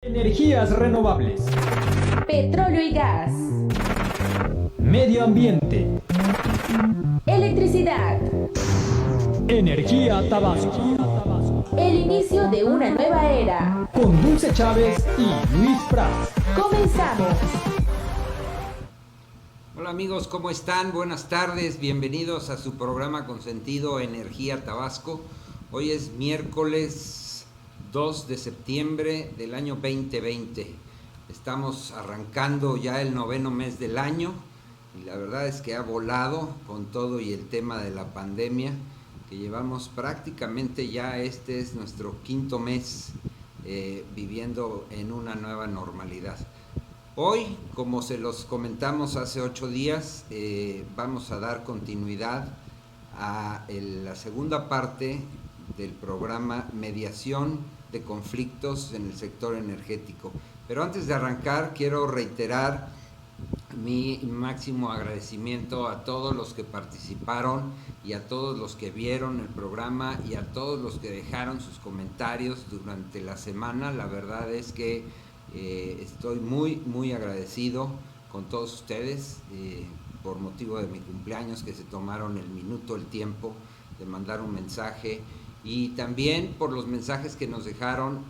Energías renovables. Petróleo y gas. Medio ambiente. Electricidad. Energía Tabasco. El inicio de una nueva era. Con Dulce Chávez y Luis Prats. Comenzamos. Hola amigos, ¿cómo están? Buenas tardes, bienvenidos a su programa consentido Energía Tabasco. Hoy es miércoles 2 de septiembre del año 2020. Estamos arrancando ya el 9º mes del año y la verdad es que ha volado con todo y el tema de la pandemia que llevamos prácticamente ya. Este es nuestro 5º mes viviendo en una nueva normalidad. Hoy, como se los comentamos hace 8 días, vamos a dar continuidad a la segunda parte del programa Mediación de Conflictos en el Sector Energético. Pero antes de arrancar, quiero reiterar mi máximo agradecimiento a todos los que participaron y a todos los que vieron el programa y a todos los que dejaron sus comentarios durante la semana. La verdad es que estoy muy agradecido con todos ustedes por motivo de mi cumpleaños, que se tomaron el minuto, el tiempo de mandar un mensaje, y también por los mensajes que nos dejaron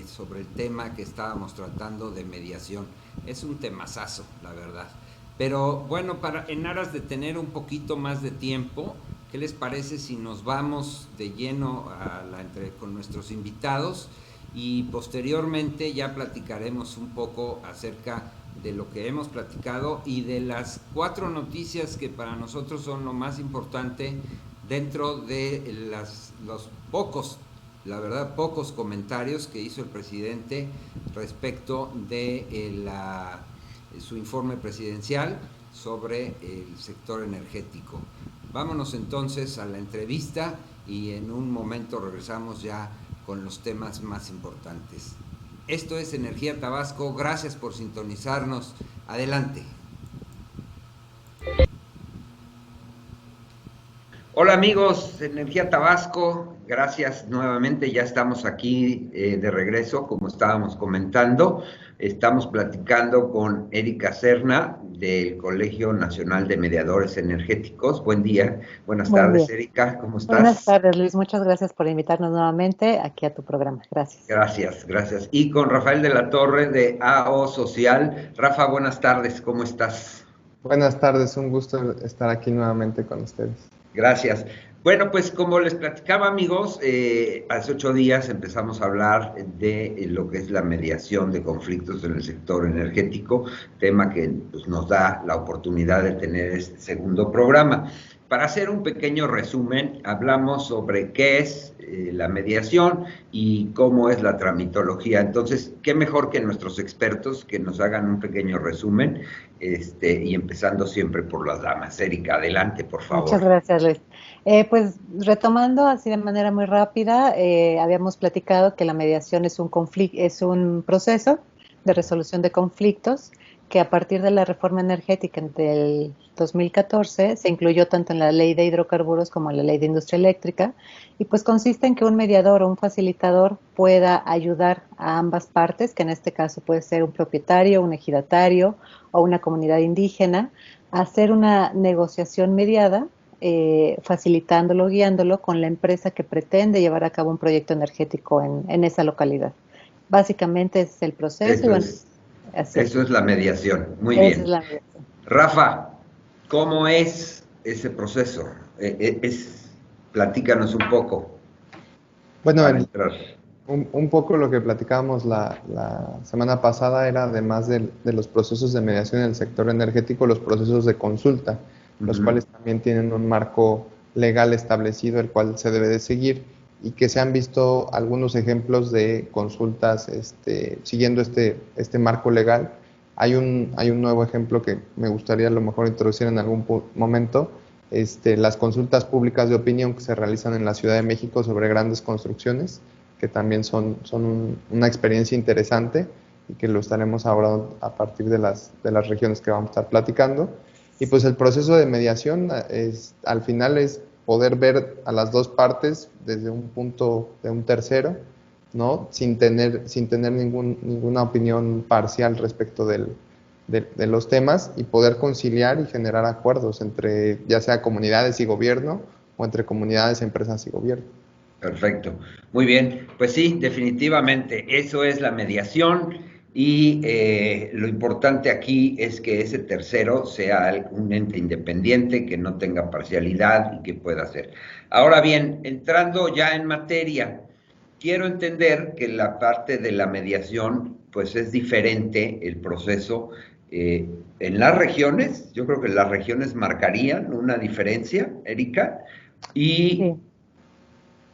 sobre el tema que estábamos tratando de mediación. Es un temazazo, la verdad. Pero bueno, en aras de tener un poquito más de tiempo, ¿qué les parece si nos vamos de lleno con nuestros invitados? Y posteriormente ya platicaremos un poco acerca de lo que hemos platicado y de las 4 noticias que para nosotros son lo más importante dentro de los pocos, la verdad, pocos comentarios que hizo el presidente respecto de su informe presidencial sobre el sector energético. Vámonos entonces a la entrevista y en un momento regresamos ya con los temas más importantes. Esto es Energía Tabasco, gracias por sintonizarnos. Adelante. Hola amigos, Energía Tabasco, gracias nuevamente, ya estamos aquí de regreso, como estábamos comentando. Estamos platicando con Erika Serna del Colegio Nacional de Mediadores Energéticos. Buen día, buenas tardes Erika, ¿cómo estás? Buenas tardes Luis, muchas gracias por invitarnos nuevamente aquí a tu programa, gracias. Gracias. Y con Rafael de la Torre de AO Social. Rafa, buenas tardes, ¿cómo estás? Buenas tardes, un gusto estar aquí nuevamente con ustedes. Gracias. Bueno, pues como les platicaba amigos, hace 8 días empezamos a hablar de lo que es la mediación de conflictos en el sector energético, tema que pues, nos da la oportunidad de tener este segundo programa. Para hacer un pequeño resumen, hablamos sobre qué es la mediación y cómo es la tramitología. Entonces, qué mejor que nuestros expertos que nos hagan un pequeño resumen, y empezando siempre por las damas. Erika, adelante, por favor. Muchas gracias, Luis. Pues retomando así de manera muy rápida, habíamos platicado que la mediación es un proceso de resolución de conflictos que a partir de la reforma energética del 2014 se incluyó tanto en la ley de hidrocarburos como en la ley de industria eléctrica, y pues consiste en que un mediador o un facilitador pueda ayudar a ambas partes, que en este caso puede ser un propietario, un ejidatario o una comunidad indígena, a hacer una negociación mediada, facilitándolo, guiándolo con la empresa que pretende llevar a cabo un proyecto energético en esa localidad. Básicamente es el proceso. Eso es la mediación, muy bien. Es la mediación. Rafa, ¿cómo es ese proceso? Platícanos un poco. Bueno, un poco lo que platicábamos la semana pasada era, además de los procesos de mediación en el sector energético, los procesos de consulta, los cuales también tienen un marco legal establecido, el cual se debe de seguir, y que se han visto algunos ejemplos de consultas siguiendo este marco legal. Hay un nuevo ejemplo que me gustaría a lo mejor introducir en algún momento, las consultas públicas de opinión que se realizan en la Ciudad de México sobre grandes construcciones, que también son una experiencia interesante y que lo estaremos abordando a partir de las regiones que vamos a estar platicando. Y pues el proceso de mediación al final es poder ver a las dos partes desde un punto de un tercero, ¿no? Sin tener ninguna opinión parcial respecto de los temas y poder conciliar y generar acuerdos entre ya sea comunidades y gobierno o entre comunidades, empresas y gobierno. Perfecto. Muy bien. Pues sí, definitivamente, eso es la mediación y lo importante aquí es que ese tercero sea un ente independiente, que no tenga parcialidad y que pueda hacer. Ahora bien, entrando ya en materia, quiero entender que la parte de la mediación, pues es diferente el proceso en las regiones. Yo creo que las regiones marcarían una diferencia, Erika, y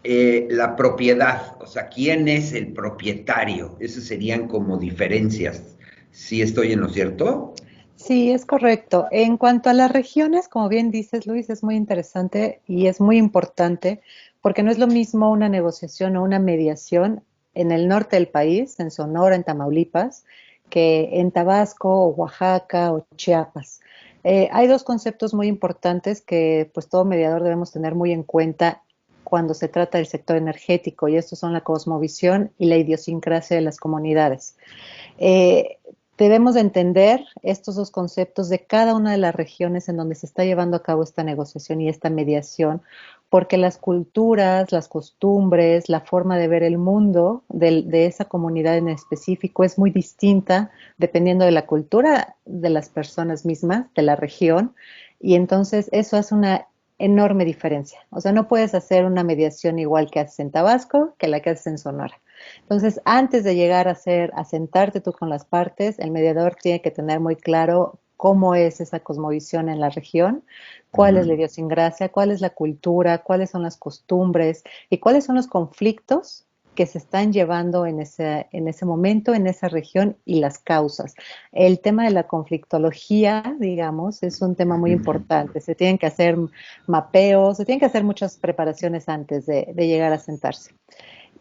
la propiedad, o sea, ¿quién es el propietario? Esas serían como diferencias. ¿Sí estoy en lo cierto? Sí, es correcto. En cuanto a las regiones, como bien dices, Luis, es muy interesante y es muy importante porque no es lo mismo una negociación o una mediación en el norte del país, en Sonora, en Tamaulipas, que en Tabasco, o Oaxaca o Chiapas. Hay dos conceptos muy importantes que pues todo mediador debemos tener muy en cuenta cuando se trata del sector energético, y estos son la cosmovisión y la idiosincrasia de las comunidades. Eh, Debemos de entender estos dos conceptos de cada una de las regiones en donde se está llevando a cabo esta negociación y esta mediación, porque las culturas, las costumbres, la forma de ver el mundo de esa comunidad en específico es muy distinta dependiendo de la cultura de las personas mismas, de la región, y entonces eso hace una enorme diferencia. O sea, no puedes hacer una mediación igual que haces en Tabasco que la que haces en Sonora. Entonces, antes de llegar a sentarte tú con las partes, el mediador tiene que tener muy claro cómo es esa cosmovisión en la región, cuál es la idiosincrasia, cuál es la cultura, cuáles son las costumbres y cuáles son los conflictos que se están llevando en ese momento, en esa región, y las causas. El tema de la conflictología, digamos, es un tema muy importante. Se tienen que hacer mapeos, se tienen que hacer muchas preparaciones antes de llegar a sentarse.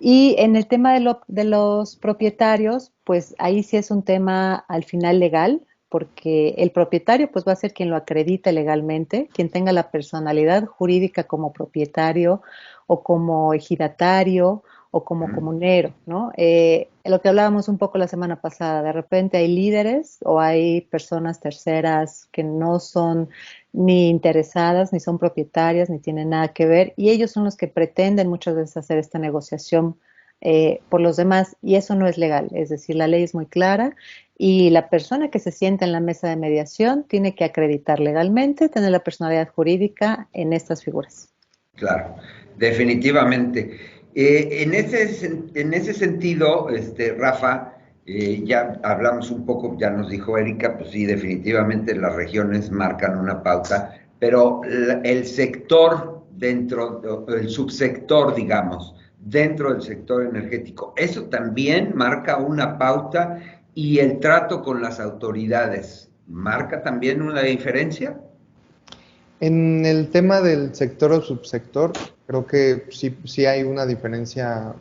Y en el tema de los propietarios, pues ahí sí es un tema al final legal, porque el propietario pues va a ser quien lo acredite legalmente, quien tenga la personalidad jurídica como propietario o como ejidatario o como comunero, ¿no? Lo que hablábamos un poco la semana pasada, de repente hay líderes o hay personas terceras que no son ni interesadas, ni son propietarias, ni tienen nada que ver, y ellos son los que pretenden muchas veces hacer esta negociación por los demás, y eso no es legal. Es decir, la ley es muy clara y la persona que se sienta en la mesa de mediación tiene que acreditar legalmente, tener la personalidad jurídica en estas figuras. Claro, definitivamente. En ese sentido, Rafa, ya hablamos un poco, ya nos dijo Erika, pues sí, definitivamente las regiones marcan una pauta, pero el sector el subsector, digamos, dentro del sector energético, eso también marca una pauta, y el trato con las autoridades, ¿marca también una diferencia? En el tema del sector o subsector, creo que sí hay una diferencia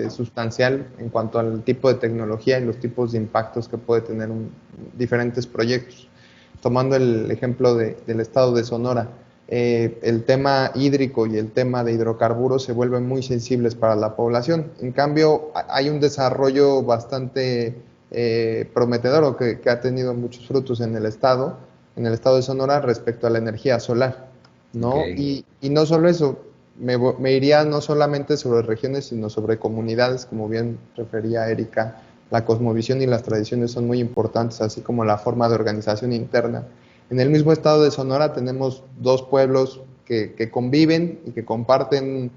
sustancial en cuanto al tipo de tecnología y los tipos de impactos que puede tener diferentes proyectos. Tomando el ejemplo del estado de Sonora, el tema hídrico y el tema de hidrocarburos se vuelven muy sensibles para la población. En cambio, hay un desarrollo bastante prometedor, o que ha tenido muchos frutos en el estado de Sonora respecto a la energía solar, ¿no? Okay. Y no solo eso, me iría no solamente sobre regiones, sino sobre comunidades, como bien refería Erika. La cosmovisión y las tradiciones son muy importantes, así como la forma de organización interna. En el mismo estado de Sonora tenemos dos pueblos que conviven y que comparten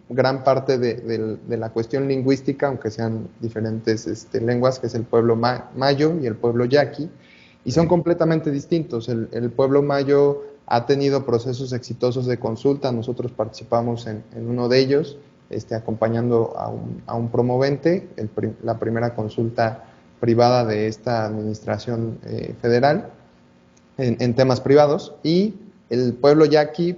gran parte de la cuestión lingüística, aunque sean diferentes lenguas, que es el pueblo mayo y el pueblo yaqui, y son completamente distintos. El pueblo mayo ha tenido procesos exitosos de consulta. Nosotros participamos en uno de ellos, acompañando a un promovente, la primera consulta privada de esta administración federal en temas privados, y el pueblo yaqui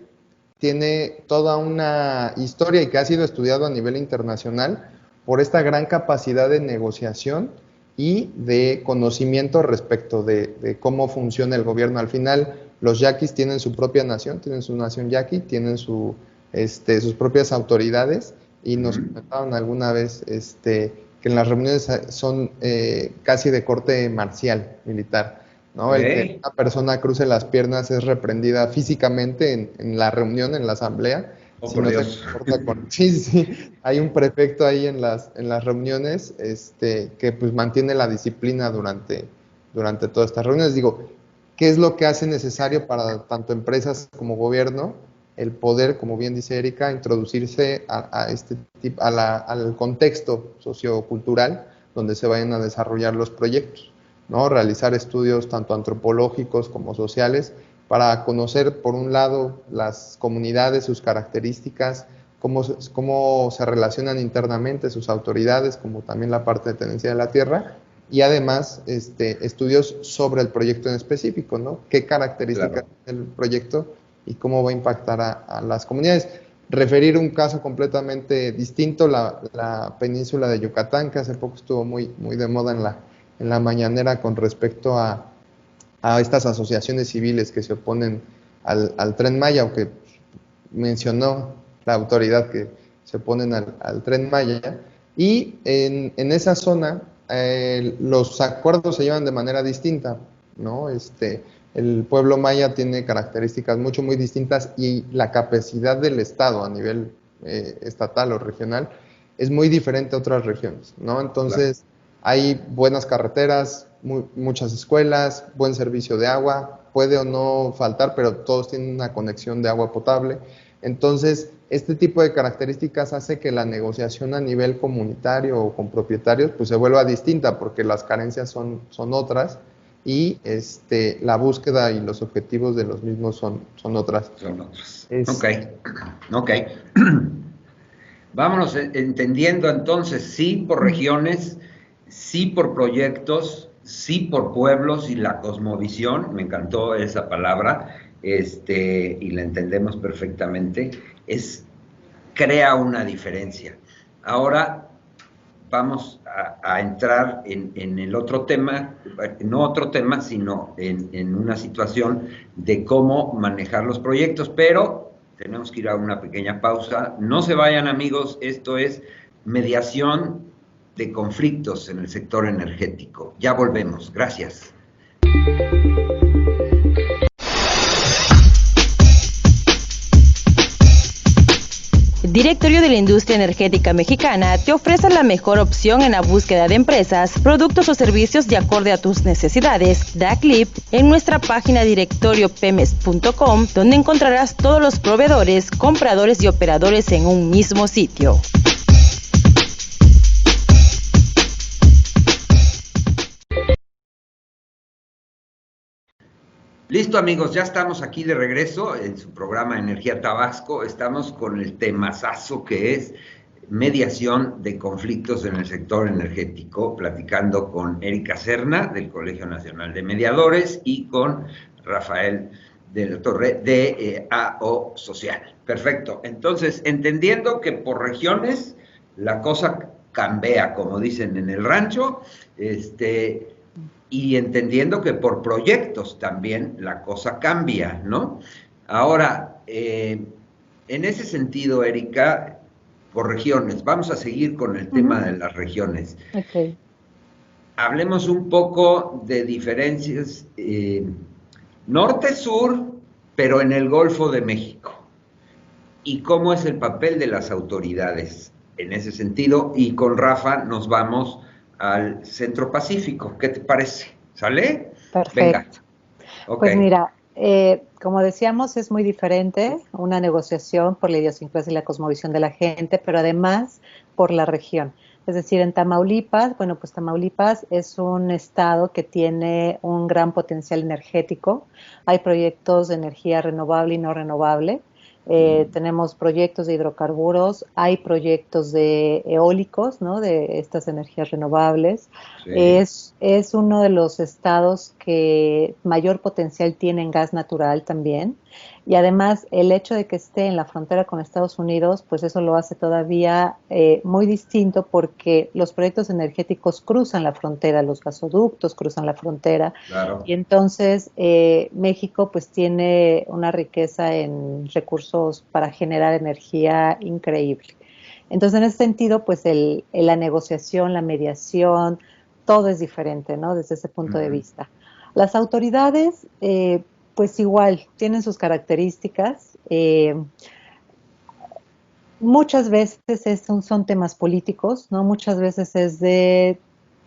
tiene toda una historia y que ha sido estudiado a nivel internacional por esta gran capacidad de negociación y de conocimiento respecto de cómo funciona el gobierno. Al final, los yaquis tienen su propia nación, tienen su nación yaqui, tienen sus propias autoridades, y nos comentaron alguna vez que en las reuniones son casi de corte marcial, militar, ¿no? El que una persona cruce las piernas es reprendida físicamente en la reunión, en la asamblea. Si no se comporta con... Sí, hay un prefecto ahí en las reuniones que pues mantiene la disciplina durante todas estas reuniones. Digo, ¿qué es lo que hace necesario para tanto empresas como gobierno? El poder, como bien dice Erika, introducirse al contexto sociocultural donde se vayan a desarrollar los proyectos, ¿no? Realizar estudios tanto antropológicos como sociales para conocer, por un lado, las comunidades, sus características, cómo se relacionan internamente sus autoridades, como también la parte de tenencia de la tierra, y además estudios sobre el proyecto en específico, ¿no? ¿Qué características tiene el proyecto y cómo va a impactar a las comunidades? Referir un caso completamente distinto, la península de Yucatán, que hace poco estuvo muy de moda en la mañanera con respecto a estas asociaciones civiles que se oponen al Tren Maya, aunque mencionó la autoridad que se oponen al Tren Maya, y en esa zona los acuerdos se llevan de manera distinta, ¿no? El pueblo maya tiene características muy distintas y la capacidad del Estado a nivel estatal o regional es muy diferente a otras regiones, ¿no? Entonces, hay buenas carreteras, muchas escuelas, buen servicio de agua, puede o no faltar, pero todos tienen una conexión de agua potable. Entonces, este tipo de características hace que la negociación a nivel comunitario o con propietarios pues se vuelva distinta, porque las carencias son otras y la búsqueda y los objetivos de los mismos son otras. Son otros. Ok. Vámonos entendiendo entonces, sí por regiones, sí por proyectos, sí por pueblos y la cosmovisión, me encantó esa palabra, y la entendemos perfectamente, crea una diferencia. Ahora vamos a entrar en el otro tema, no otro tema, sino en una situación de cómo manejar los proyectos, pero tenemos que ir a una pequeña pausa. No se vayan, amigos, esto es mediación de conflictos en el sector energético. Ya volvemos, gracias. Directorio de la Industria Energética Mexicana te ofrece la mejor opción en la búsqueda de empresas, productos o servicios de acorde a tus necesidades. Da clic en nuestra página directoriopemes.com, donde encontrarás todos los proveedores, compradores y operadores en un mismo sitio. Listo, amigos, ya estamos aquí de regreso en su programa Energía Tabasco. Estamos con el temazazo que es mediación de conflictos en el sector energético, platicando con Erika Serna del Colegio Nacional de Mediadores y con Rafael de la Torre de AO Social. Perfecto. Entonces, entendiendo que por regiones la cosa cambia, como dicen en el rancho, y entendiendo que por proyectos también la cosa cambia, ¿no? Ahora, en ese sentido, Erika, por regiones, vamos a seguir con el tema de las regiones. Okay. Hablemos un poco de diferencias norte-sur, pero en el Golfo de México. Y cómo es el papel de las autoridades en ese sentido. Y con Rafa nos vamos al Centro Pacífico. ¿Qué te parece? ¿Sale? Perfecto. Venga. Okay. Pues mira, como decíamos, es muy diferente una negociación por la idiosincrasia y la cosmovisión de la gente, pero además por la región. Es decir, en Tamaulipas, bueno, pues Tamaulipas es un estado que tiene un gran potencial energético. Hay proyectos de energía renovable y no renovable. Tenemos proyectos de hidrocarburos, hay proyectos de eólicos, ¿no? De estas energías renovables. Sí. Es uno de los estados que mayor potencial tiene en gas natural también. Y además el hecho de que esté en la frontera con Estados Unidos, pues eso lo hace todavía muy distinto, porque los proyectos energéticos cruzan la frontera, los gasoductos cruzan la frontera. Claro. Y entonces México pues tiene una riqueza en recursos para generar energía increíble. Entonces, en ese sentido, pues la negociación, la mediación, todo es diferente, ¿no? Desde ese punto de vista. Las autoridades, pues igual, tienen sus características. Muchas veces son temas políticos, ¿no? Muchas veces es de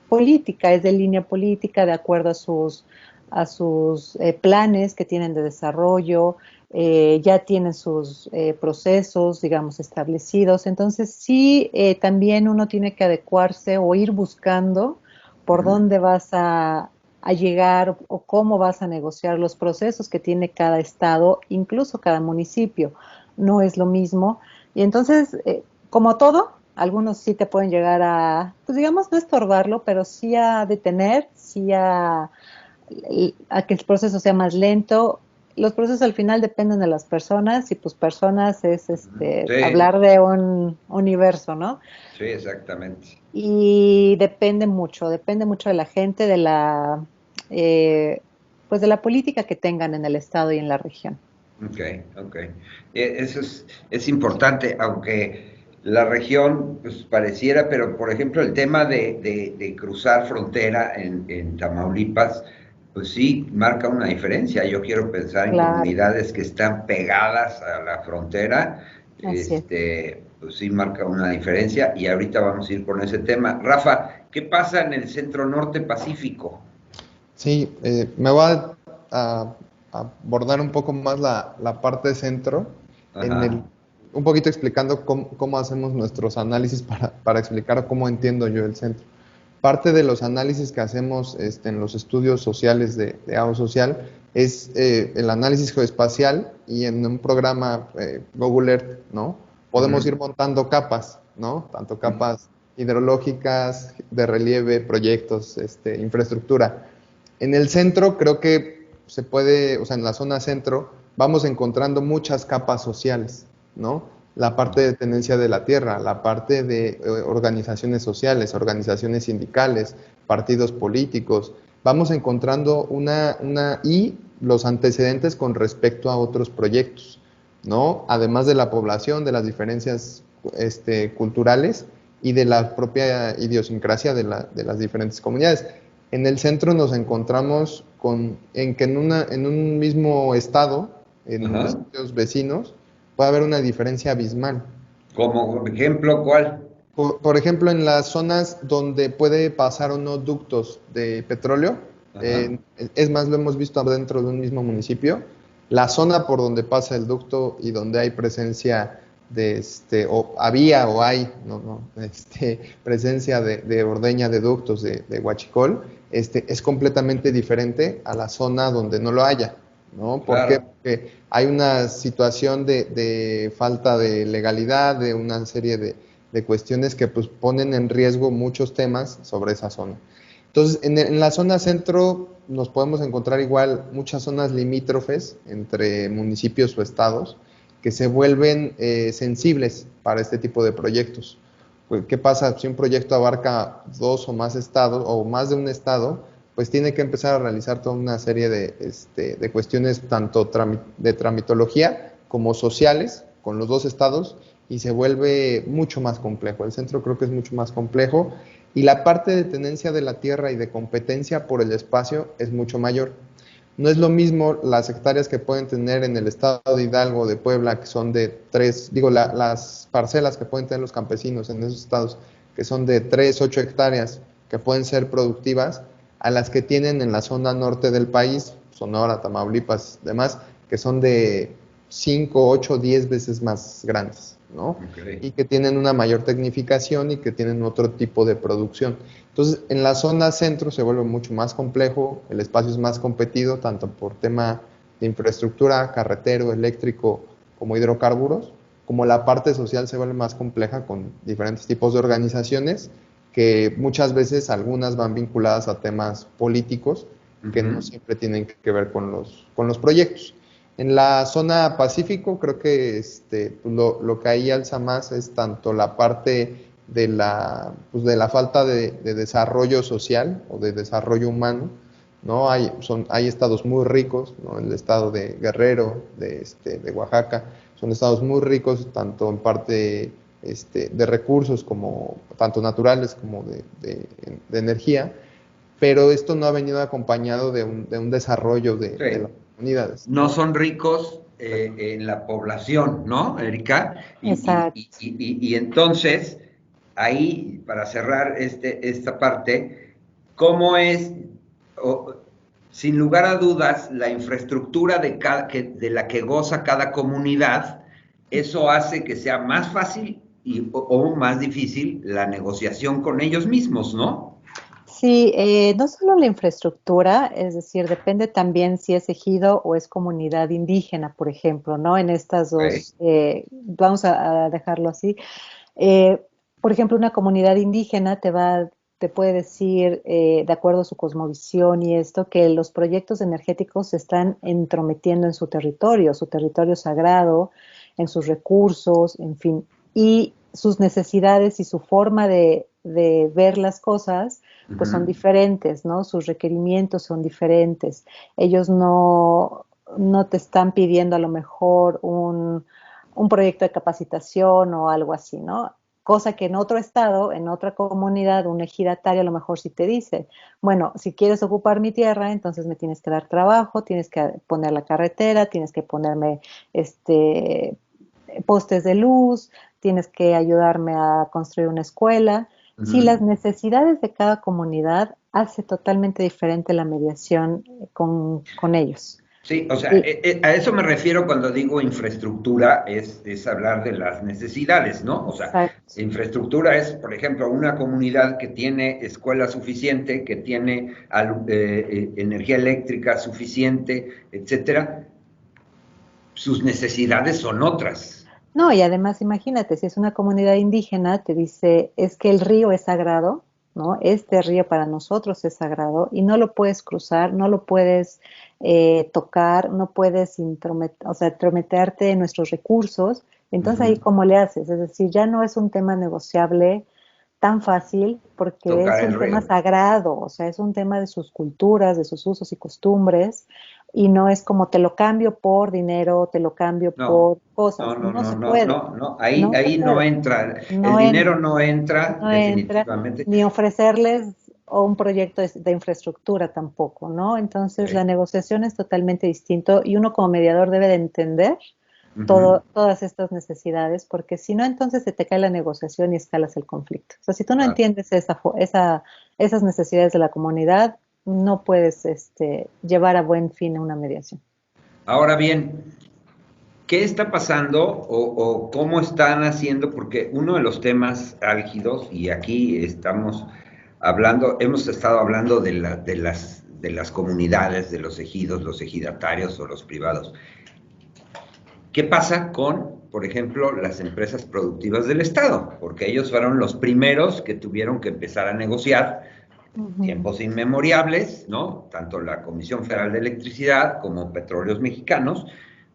política, es de línea política, de acuerdo a sus planes que tienen de desarrollo, ya tienen sus procesos, digamos, establecidos. Entonces, sí, también uno tiene que adecuarse o ir buscando por dónde vas a llegar o cómo vas a negociar los procesos que tiene cada estado, incluso cada municipio. No es lo mismo. Y entonces, como todo, algunos sí te pueden llegar a, pues digamos, no estorbarlo, pero sí a detener, sí a que el proceso sea más lento. Los procesos al final dependen de las personas y pues personas es Sí, hablar de un universo, ¿no? sí, exactamente. Y depende mucho de la gente, pues de la política que tengan en el estado y en la región. Ok, ok. Eso es importante, aunque la región pues, pareciera, pero por ejemplo el tema de cruzar frontera en Tamaulipas, pues sí, marca una diferencia. Yo quiero pensar en Claro, comunidades que están pegadas a la frontera, así es. pues sí marca una diferencia y ahorita vamos a ir con ese tema. Rafa, ¿qué pasa en el centro norte Pacífico? Sí, me voy a abordar un poco más la parte centro, Ajá. un poquito explicando cómo hacemos nuestros análisis para explicar cómo entiendo yo el centro. Parte de los análisis que hacemos en los estudios sociales de AO Social es el análisis geoespacial y en un programa Google Earth, ¿no? Podemos ir montando capas, ¿no? Tanto capas hidrológicas, de relieve, proyectos, infraestructura. En el centro creo que se puede, o sea, en la zona centro vamos encontrando muchas capas sociales, ¿no? La parte de tenencia de la tierra, la parte de organizaciones sociales, organizaciones sindicales, partidos políticos. Vamos encontrando y los antecedentes con respecto a otros proyectos, ¿no? Además de la población, de las diferencias culturales y de la propia idiosincrasia de las diferentes comunidades. En el centro nos encontramos en que en un mismo estado, en Ajá. municipios vecinos, puede haber una diferencia abismal. Como ejemplo, ¿cuál? Por ejemplo, en las zonas donde puede pasar o no ductos de petróleo, Ajá. es más, lo hemos visto dentro de un mismo municipio, la zona por donde pasa el ducto y donde hay presencia o había o hay, presencia de ordeña de ductos de huachicol, es completamente diferente a la zona donde no lo haya, ¿no? ¿Por qué? Claro. Porque hay una situación de falta de legalidad, de una serie de cuestiones que pues ponen en riesgo muchos temas sobre esa zona. Entonces, en la zona centro nos podemos encontrar igual muchas zonas limítrofes entre municipios o estados que se vuelven sensibles para este tipo de proyectos. ¿Qué pasa si un proyecto abarca 2 o más estados o más de un estado? Pues tiene que empezar a realizar toda una serie de cuestiones tanto de tramitología como sociales con los 2 estados y se vuelve mucho más complejo. El centro creo que es mucho más complejo y la parte de tenencia de la tierra y de competencia por el espacio es mucho mayor. No es lo mismo las hectáreas que pueden tener en el estado de Hidalgo, de Puebla, que son de 3, las parcelas que pueden tener los campesinos en esos estados, que son de 3, 8 hectáreas, que pueden ser productivas, a las que tienen en la zona norte del país, Sonora, Tamaulipas, demás, que son de 5, 8, 10 veces más grandes, ¿no? Okay. Y que tienen una mayor tecnificación y que tienen otro tipo de producción. Entonces, en la zona centro se vuelve mucho más complejo, el espacio es más competido, tanto por tema de infraestructura, carretero, eléctrico, como hidrocarburos, como la parte social se vuelve más compleja con diferentes tipos de organizaciones, que muchas veces algunas van vinculadas a temas políticos, que no siempre tienen que ver con los proyectos. En la zona Pacífico creo que lo que ahí alza más es tanto la parte de la falta de desarrollo social o de desarrollo humano, ¿no? Hay estados muy ricos, ¿no? El estado de Guerrero, de Oaxaca, son estados muy ricos, tanto en parte de recursos, como tanto naturales como de energía, pero esto no ha venido acompañado de un desarrollo de las comunidades. No son ricos en la población, ¿no, Erika? Exacto. Y entonces, ahí, para cerrar esta parte, ¿cómo es, sin lugar a dudas, la infraestructura de la que goza cada comunidad? Eso hace que sea más fácil o más difícil la negociación con ellos mismos, ¿no? Sí, no solo la infraestructura, es decir, depende también si es ejido o es comunidad indígena, por ejemplo, ¿no? En estas dos, vamos a dejarlo así. Eh, por ejemplo, una comunidad indígena te puede decir, de acuerdo a su cosmovisión y esto, que los proyectos energéticos se están entrometiendo en su territorio sagrado, en sus recursos, en fin, y sus necesidades y su forma de ver las cosas, pues son diferentes, ¿no? Sus requerimientos son diferentes. Ellos no te están pidiendo a lo mejor un proyecto de capacitación o algo así, ¿no? Cosa que en otro estado, en otra comunidad, un ejidatario a lo mejor sí te dice, bueno, si quieres ocupar mi tierra, entonces me tienes que dar trabajo, tienes que poner la carretera, tienes que ponerme postes de luz, tienes que ayudarme a construir una escuela. Si las necesidades de cada comunidad hace totalmente diferente la mediación con ellos. Sí, o sea, Y, a eso me refiero cuando digo infraestructura, es hablar de las necesidades, ¿no? O sea, exacto. infraestructura es, por ejemplo, una comunidad que tiene escuela suficiente, que tiene energía eléctrica suficiente, etcétera. Sus necesidades son otras. No, y además imagínate, si es una comunidad indígena, te dice, es que el río es sagrado, ¿no? Este río para nosotros es sagrado y no lo puedes cruzar, no lo puedes tocar, no puedes intrometerte en nuestros recursos. Entonces ahí cómo le haces, es decir, ya no es un tema negociable tan fácil porque Tocar es el un tema río. sagrado, o sea, es un tema de sus culturas, de sus usos y costumbres, y no es como te lo cambio por dinero, te lo cambio No, por cosas. No se puede, no. Ahí, no se ahí no puede. entra. El No dinero entra, no entra, no entra, definitivamente. ni ofrecerles un proyecto de infraestructura tampoco, ¿no? Entonces la Okay. negociación es totalmente distinto y uno como mediador debe de entender todas estas necesidades, porque si no, entonces se te cae la negociación y escalas el conflicto. O sea, si tú no Claro. entiendes esas necesidades de la comunidad, no puedes llevar a buen fin una mediación. Ahora bien, ¿qué está pasando o cómo están haciendo? Porque uno de los temas álgidos, y aquí estamos hablando, hemos estado hablando de las comunidades, de los ejidos, los ejidatarios o los privados. ¿Qué pasa con, por ejemplo, las empresas productivas del Estado? Porque ellos fueron los primeros que tuvieron que empezar a negociar Ujú. tiempos inmemoriales, ¿no? Tanto la Comisión Federal de Electricidad como Petróleos Mexicanos,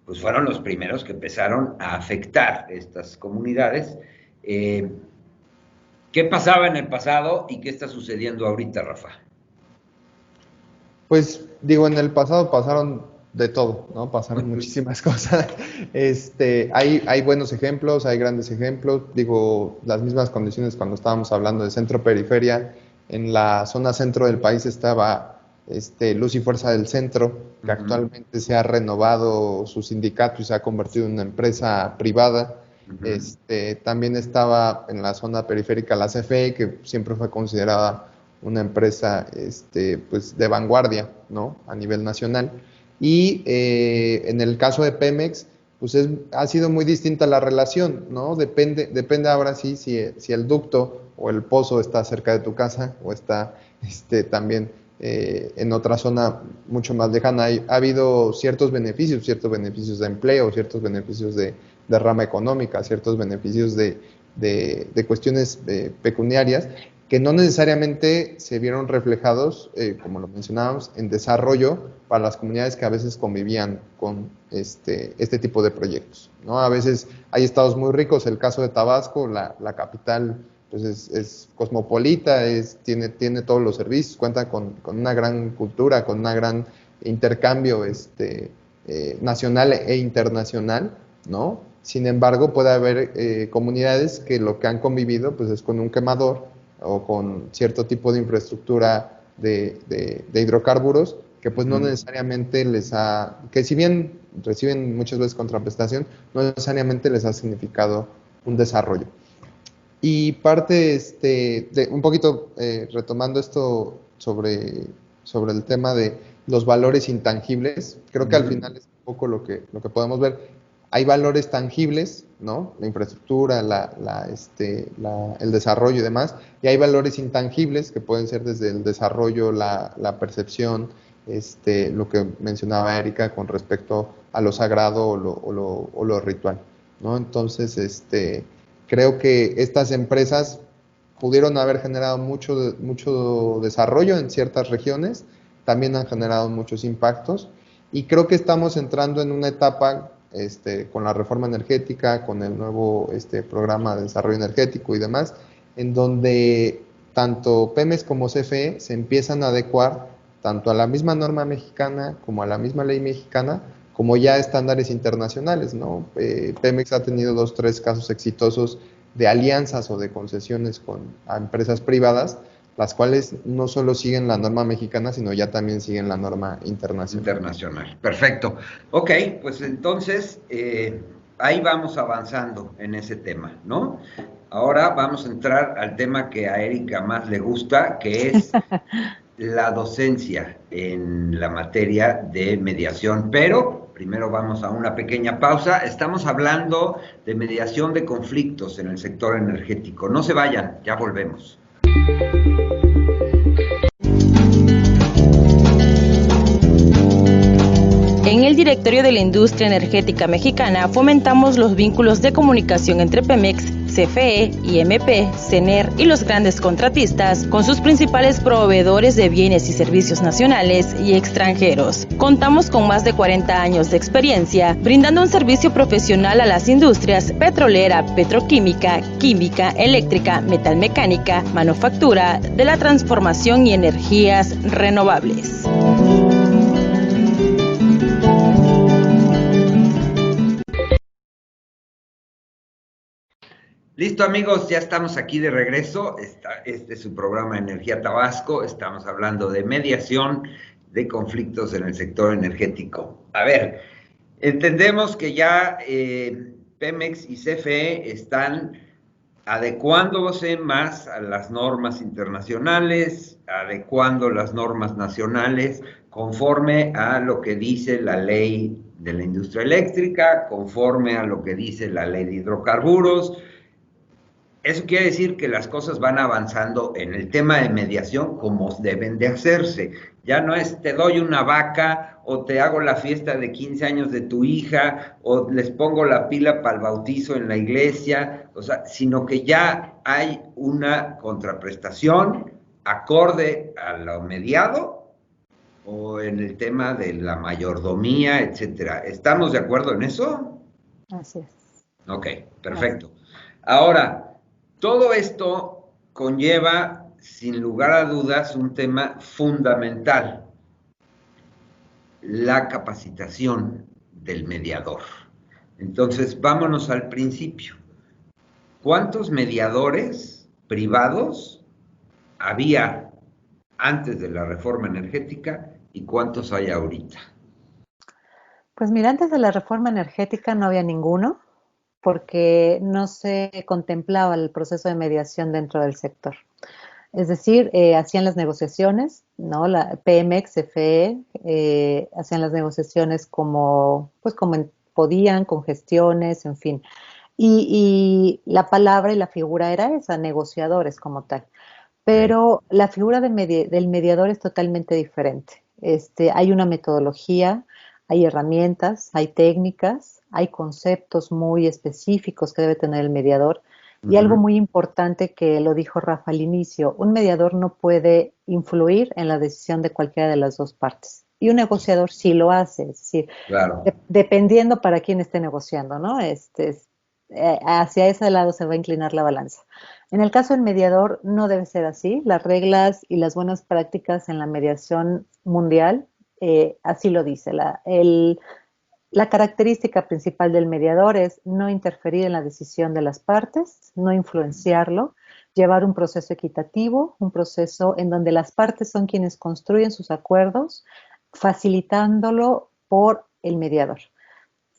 pues fueron los primeros que empezaron a afectar estas comunidades. ¿Qué pasaba en el pasado y qué está sucediendo ahorita, Rafa? Pues digo, en el pasado pasaron de todo, ¿no? Pasaron muchísimas cosas. Hay buenos ejemplos, hay grandes ejemplos. Digo, las mismas condiciones cuando estábamos hablando de centro-periferia. En la zona centro del país estaba Luz y Fuerza del Centro, que actualmente se ha renovado su sindicato y se ha convertido en una empresa privada. También estaba en la zona periférica la CFE, que siempre fue considerada una empresa pues de vanguardia, ¿no? A nivel nacional. Y en el caso de Pemex, pues ha sido muy distinta la relación, ¿no? Depende ahora sí si el ducto o el pozo está cerca de tu casa o está también en otra zona mucho más lejana. Ha habido ciertos beneficios de empleo, ciertos beneficios de rama económica, ciertos beneficios de cuestiones pecuniarias, que no necesariamente se vieron reflejados, como lo mencionábamos, en desarrollo para las comunidades que a veces convivían con este tipo de proyectos, ¿no? A veces hay estados muy ricos, el caso de Tabasco, la capital pues es cosmopolita, tiene todos los servicios, cuenta con una gran cultura, con un gran intercambio nacional e internacional, ¿no? Sin embargo, puede haber comunidades que lo que han convivido pues, es con un quemador o con cierto tipo de infraestructura de hidrocarburos que pues no necesariamente que si bien reciben muchas veces contraprestación, no necesariamente les ha significado un desarrollo. Y parte, un poquito retomando esto sobre el tema de los valores intangibles, creo que al final es un poco lo que podemos ver. Hay valores tangibles, ¿no? La infraestructura, el desarrollo y demás, y hay valores intangibles que pueden ser desde el desarrollo, la percepción, lo que mencionaba Erika con respecto a lo sagrado o lo ritual, ¿no? Entonces, creo que estas empresas pudieron haber generado mucho desarrollo en ciertas regiones, también han generado muchos impactos, y creo que estamos entrando en una etapa con la reforma energética, con el nuevo programa de desarrollo energético y demás, en donde tanto Pemex como CFE se empiezan a adecuar tanto a la misma norma mexicana como a la misma ley mexicana, como ya estándares internacionales, ¿no? Pemex ha tenido 2, 3 casos exitosos de alianzas o de concesiones a empresas privadas, las cuales no solo siguen la norma mexicana, sino ya también siguen la norma internacional. Perfecto. Ok, pues entonces ahí vamos avanzando en ese tema, ¿no? Ahora vamos a entrar al tema que a Erika más le gusta, que es la docencia en la materia de mediación, pero primero vamos a una pequeña pausa. Estamos hablando de mediación de conflictos en el sector energético. No se vayan, ya volvemos. En el directorio de la industria energética mexicana fomentamos los vínculos de comunicación entre Pemex, CFE, IMP, CENER y los grandes contratistas con sus principales proveedores de bienes y servicios nacionales y extranjeros. Contamos con más de 40 años de experiencia brindando un servicio profesional a las industrias petrolera, petroquímica, química, eléctrica, metalmecánica, manufactura, de la transformación y energías renovables. Listo, amigos, ya estamos aquí de regreso. Este es su programa Energía Tabasco. Estamos hablando de mediación de conflictos en el sector energético. A ver, entendemos que ya Pemex y CFE están adecuándose más a las normas internacionales, adecuando las normas nacionales conforme a lo que dice la ley de la industria eléctrica, conforme a lo que dice la ley de hidrocarburos. Eso quiere decir que las cosas van avanzando en el tema de mediación como deben de hacerse. Ya no es te doy una vaca o te hago la fiesta de 15 años de tu hija o les pongo la pila para el bautizo en la iglesia, o sea, sino que ya hay una contraprestación acorde a lo mediado o en el tema de la mayordomía, etcétera. ¿Estamos de acuerdo en eso? Así es. Ok, perfecto. Ahora, todo esto conlleva, sin lugar a dudas, un tema fundamental, la capacitación del mediador. Entonces, vámonos al principio. ¿Cuántos mediadores privados había antes de la reforma energética y cuántos hay ahorita? Pues mira, antes de la reforma energética no había ninguno, porque no se contemplaba el proceso de mediación dentro del sector. Es decir, hacían las negociaciones, ¿no? La Pemex, CFE, hacían las negociaciones como podían, con gestiones, en fin. Y la palabra y la figura era esa, negociadores como tal. Pero la figura del mediador es totalmente diferente. Hay una metodología, hay herramientas, hay técnicas, hay conceptos muy específicos que debe tener el mediador. Y algo muy importante que lo dijo Rafa al inicio, un mediador no puede influir en la decisión de cualquiera de las dos partes. Y un negociador sí lo hace, es decir, claro, dependiendo para quién esté negociando, ¿no? Hacia ese lado se va a inclinar la balanza. En el caso del mediador no debe ser así. Las reglas y las buenas prácticas en la mediación mundial así lo dice. La característica principal del mediador es no interferir en la decisión de las partes, no influenciarlo, llevar un proceso equitativo, un proceso en donde las partes son quienes construyen sus acuerdos, facilitándolo por el mediador.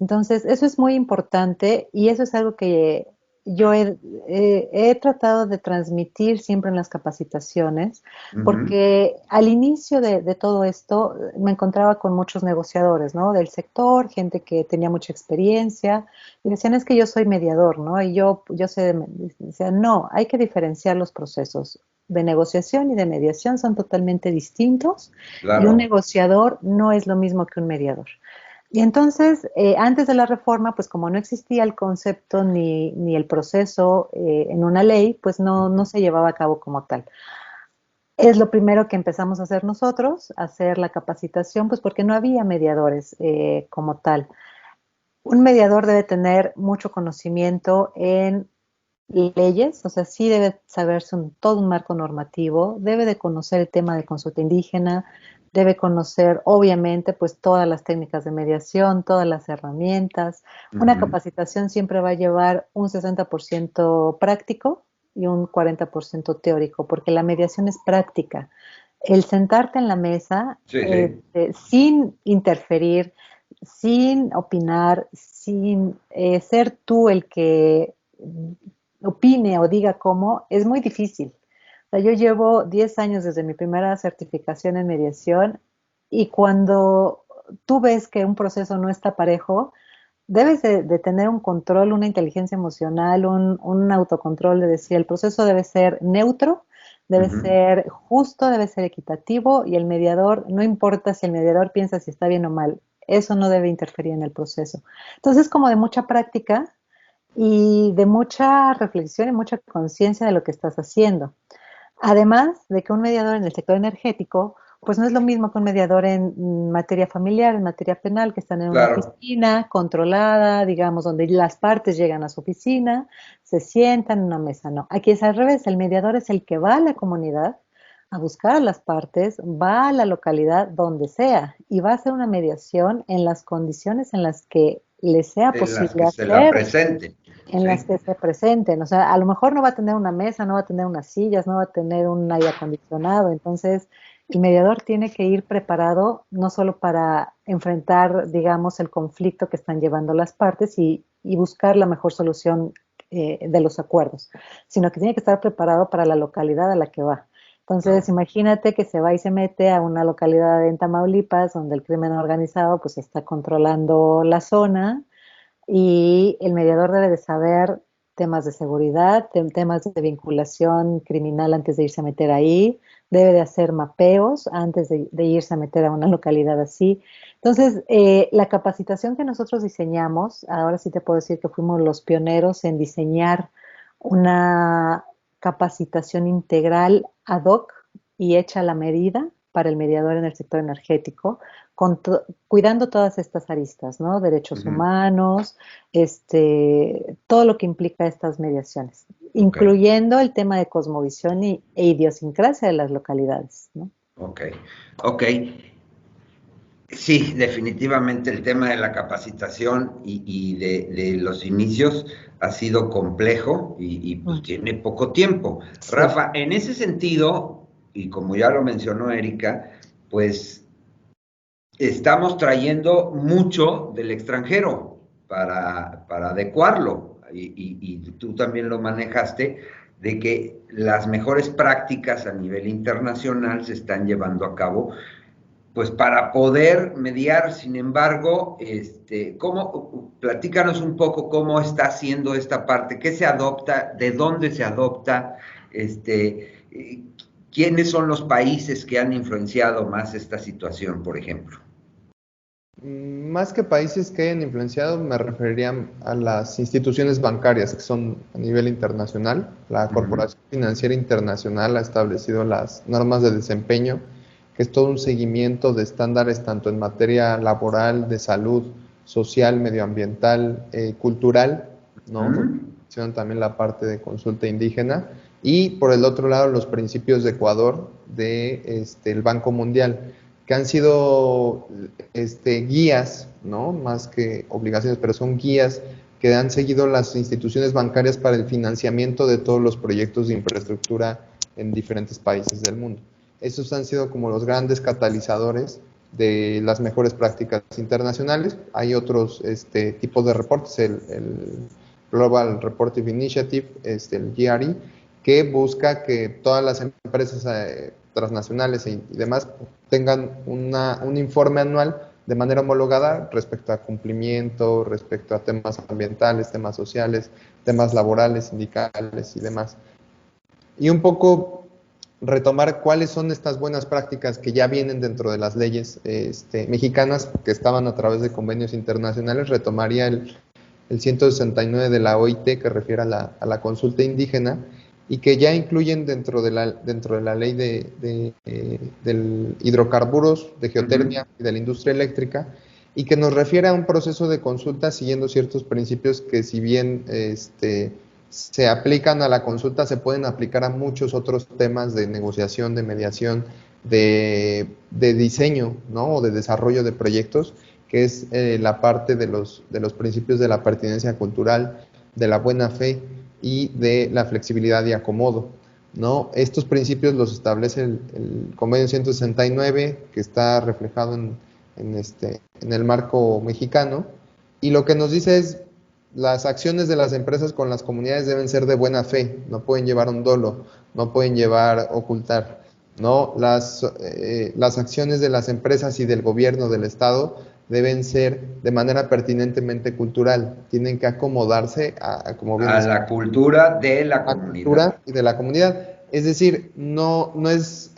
Entonces, eso es muy importante y eso es algo que yo he tratado de transmitir siempre en las capacitaciones, porque al inicio de todo esto me encontraba con muchos negociadores, ¿no? Del sector, gente que tenía mucha experiencia, y decían, es que yo soy mediador, ¿no? Y yo sé, decían, no, hay que diferenciar los procesos de negociación y de mediación, son totalmente distintos, y un negociador no es lo mismo que un mediador. Y entonces, antes de la reforma, pues como no existía el concepto ni el proceso en una ley, pues no se llevaba a cabo como tal. Es lo primero que empezamos a hacer nosotros, hacer la capacitación, pues porque no había mediadores como tal. Un mediador debe tener mucho conocimiento en leyes, o sea, sí debe saberse todo un marco normativo, debe de conocer el tema de consulta indígena, debe conocer, obviamente, pues todas las técnicas de mediación, todas las herramientas. Una capacitación siempre va a llevar un 60% práctico y un 40% teórico, porque la mediación es práctica. El sentarte en la mesa sin interferir, sin opinar, sin ser tú el que opine o diga cómo, es muy difícil. O sea, yo llevo 10 años desde mi primera certificación en mediación y cuando tú ves que un proceso no está parejo, debes de tener un control, una inteligencia emocional, un autocontrol de decir el proceso debe ser neutro, debe ser justo, debe ser equitativo y el mediador, no importa si el mediador piensa si está bien o mal, eso no debe interferir en el proceso. Entonces, como de mucha práctica y de mucha reflexión y mucha conciencia de lo que estás haciendo. Además de que un mediador en el sector energético, pues no es lo mismo que un mediador en materia familiar, en materia penal, que están en una oficina controlada, digamos, donde las partes llegan a su oficina, se sientan en una mesa. No, aquí es al revés, el mediador es el que va a la comunidad a buscar a las partes, va a la localidad donde sea y va a hacer una mediación en las condiciones en las que le sea posible hacer. En las que se presenten, o sea, a lo mejor no va a tener una mesa, no va a tener unas sillas, no va a tener un aire acondicionado, entonces el mediador tiene que ir preparado no solo para enfrentar, digamos, el conflicto que están llevando las partes y buscar la mejor solución de los acuerdos, sino que tiene que estar preparado para la localidad a la que va. Entonces, imagínate que se va y se mete a una localidad en Tamaulipas donde el crimen organizado pues está controlando la zona, y el mediador debe de saber temas de seguridad, temas de vinculación criminal antes de irse a meter ahí, debe de hacer mapeos antes de irse a meter a una localidad así. Entonces, la capacitación que nosotros diseñamos, ahora sí te puedo decir que fuimos los pioneros en diseñar una capacitación integral ad hoc y hecha a la medida para el mediador en el sector energético, cuidando todas estas aristas, ¿no? Derechos humanos, todo lo que implica estas mediaciones, incluyendo el tema de cosmovisión e idiosincrasia de las localidades, ¿no? Ok. Sí, definitivamente el tema de la capacitación y de los inicios ha sido complejo y pues tiene poco tiempo. Sí. Rafa, en ese sentido, y como ya lo mencionó Erika, pues estamos trayendo mucho del extranjero para adecuarlo, y tú también lo manejaste, de que las mejores prácticas a nivel internacional se están llevando a cabo pues para poder mediar. Sin embargo, platícanos un poco cómo está haciendo esta parte, qué se adopta, de dónde se adopta, quiénes son los países que han influenciado más esta situación, por ejemplo. Más que países que hayan influenciado, me referiría a las instituciones bancarias que son a nivel internacional. La Corporación Financiera Internacional ha establecido las normas de desempeño, que es todo un seguimiento de estándares tanto en materia laboral, de salud, social, medioambiental, cultural, ¿no? Mencionan también la parte de consulta indígena. Y por el otro lado, los principios de Ecuador del Banco Mundial. que han sido guías, ¿no? Más que obligaciones, pero son guías que han seguido las instituciones bancarias para el financiamiento de todos los proyectos de infraestructura en diferentes países del mundo. Esos han sido como los grandes catalizadores de las mejores prácticas internacionales. Hay otros tipos de reportes, el Global Reporting Initiative, el GRI, que busca que todas las empresas transnacionales y demás tengan un informe anual de manera homologada respecto a cumplimiento, respecto a temas ambientales, temas sociales, temas laborales, sindicales y demás. Y un poco retomar cuáles son estas buenas prácticas que ya vienen dentro de las leyes mexicanas que estaban a través de convenios internacionales. Retomaría el 169 de la OIT que refiere a la consulta indígena y que ya incluyen dentro de la ley del hidrocarburos, de geotermia y de la industria eléctrica, y que nos refiere a un proceso de consulta siguiendo ciertos principios que, si bien se aplican a la consulta, se pueden aplicar a muchos otros temas de negociación, de mediación, de diseño, ¿no? O de desarrollo de proyectos, que es la parte de los principios de la pertinencia cultural, de la buena fe y de la flexibilidad y acomodo, ¿no? Estos principios los establece el Convenio 169, que está reflejado en el marco mexicano, y lo que nos dice es: las acciones de las empresas con las comunidades deben ser de buena fe, no pueden llevar un dolo, no pueden llevar ocultar, ¿no? Las acciones de las empresas y del gobierno del Estado deben ser de manera pertinentemente cultural, tienen que acomodarse como bien a la cultura de la comunidad. Cultura y de la comunidad. Es decir, no es,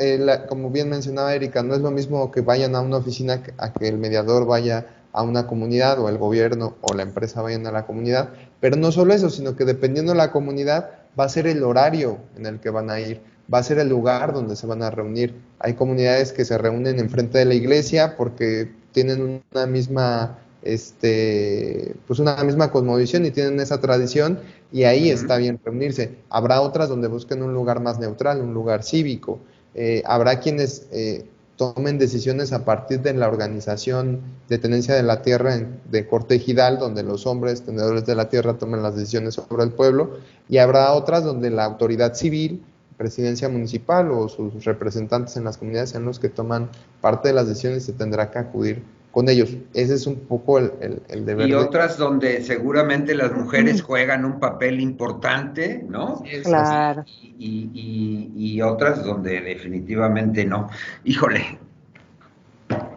como bien mencionaba Erika, no es lo mismo que vayan a una oficina a que el mediador vaya a una comunidad, o el gobierno o la empresa vayan a la comunidad, pero no solo eso, sino que dependiendo de la comunidad va a ser el horario en el que van a ir, va a ser el lugar donde se van a reunir. Hay comunidades que se reúnen enfrente de la iglesia porque tienen una misma una misma cosmovisión y tienen esa tradición, y ahí está bien reunirse. Habrá otras donde busquen un lugar más neutral, un lugar cívico. Habrá quienes tomen decisiones a partir de la organización de tenencia de la tierra de corte ejidal, donde los hombres tenedores de la tierra tomen las decisiones sobre el pueblo, y habrá otras donde la autoridad civil, presidencia municipal o sus representantes en las comunidades sean los que toman parte de las decisiones, y se tendrá que acudir con ellos. Ese es un poco el deber. Y otras donde seguramente las mujeres juegan un papel importante, ¿no? Claro. Y otras donde definitivamente no. Híjole,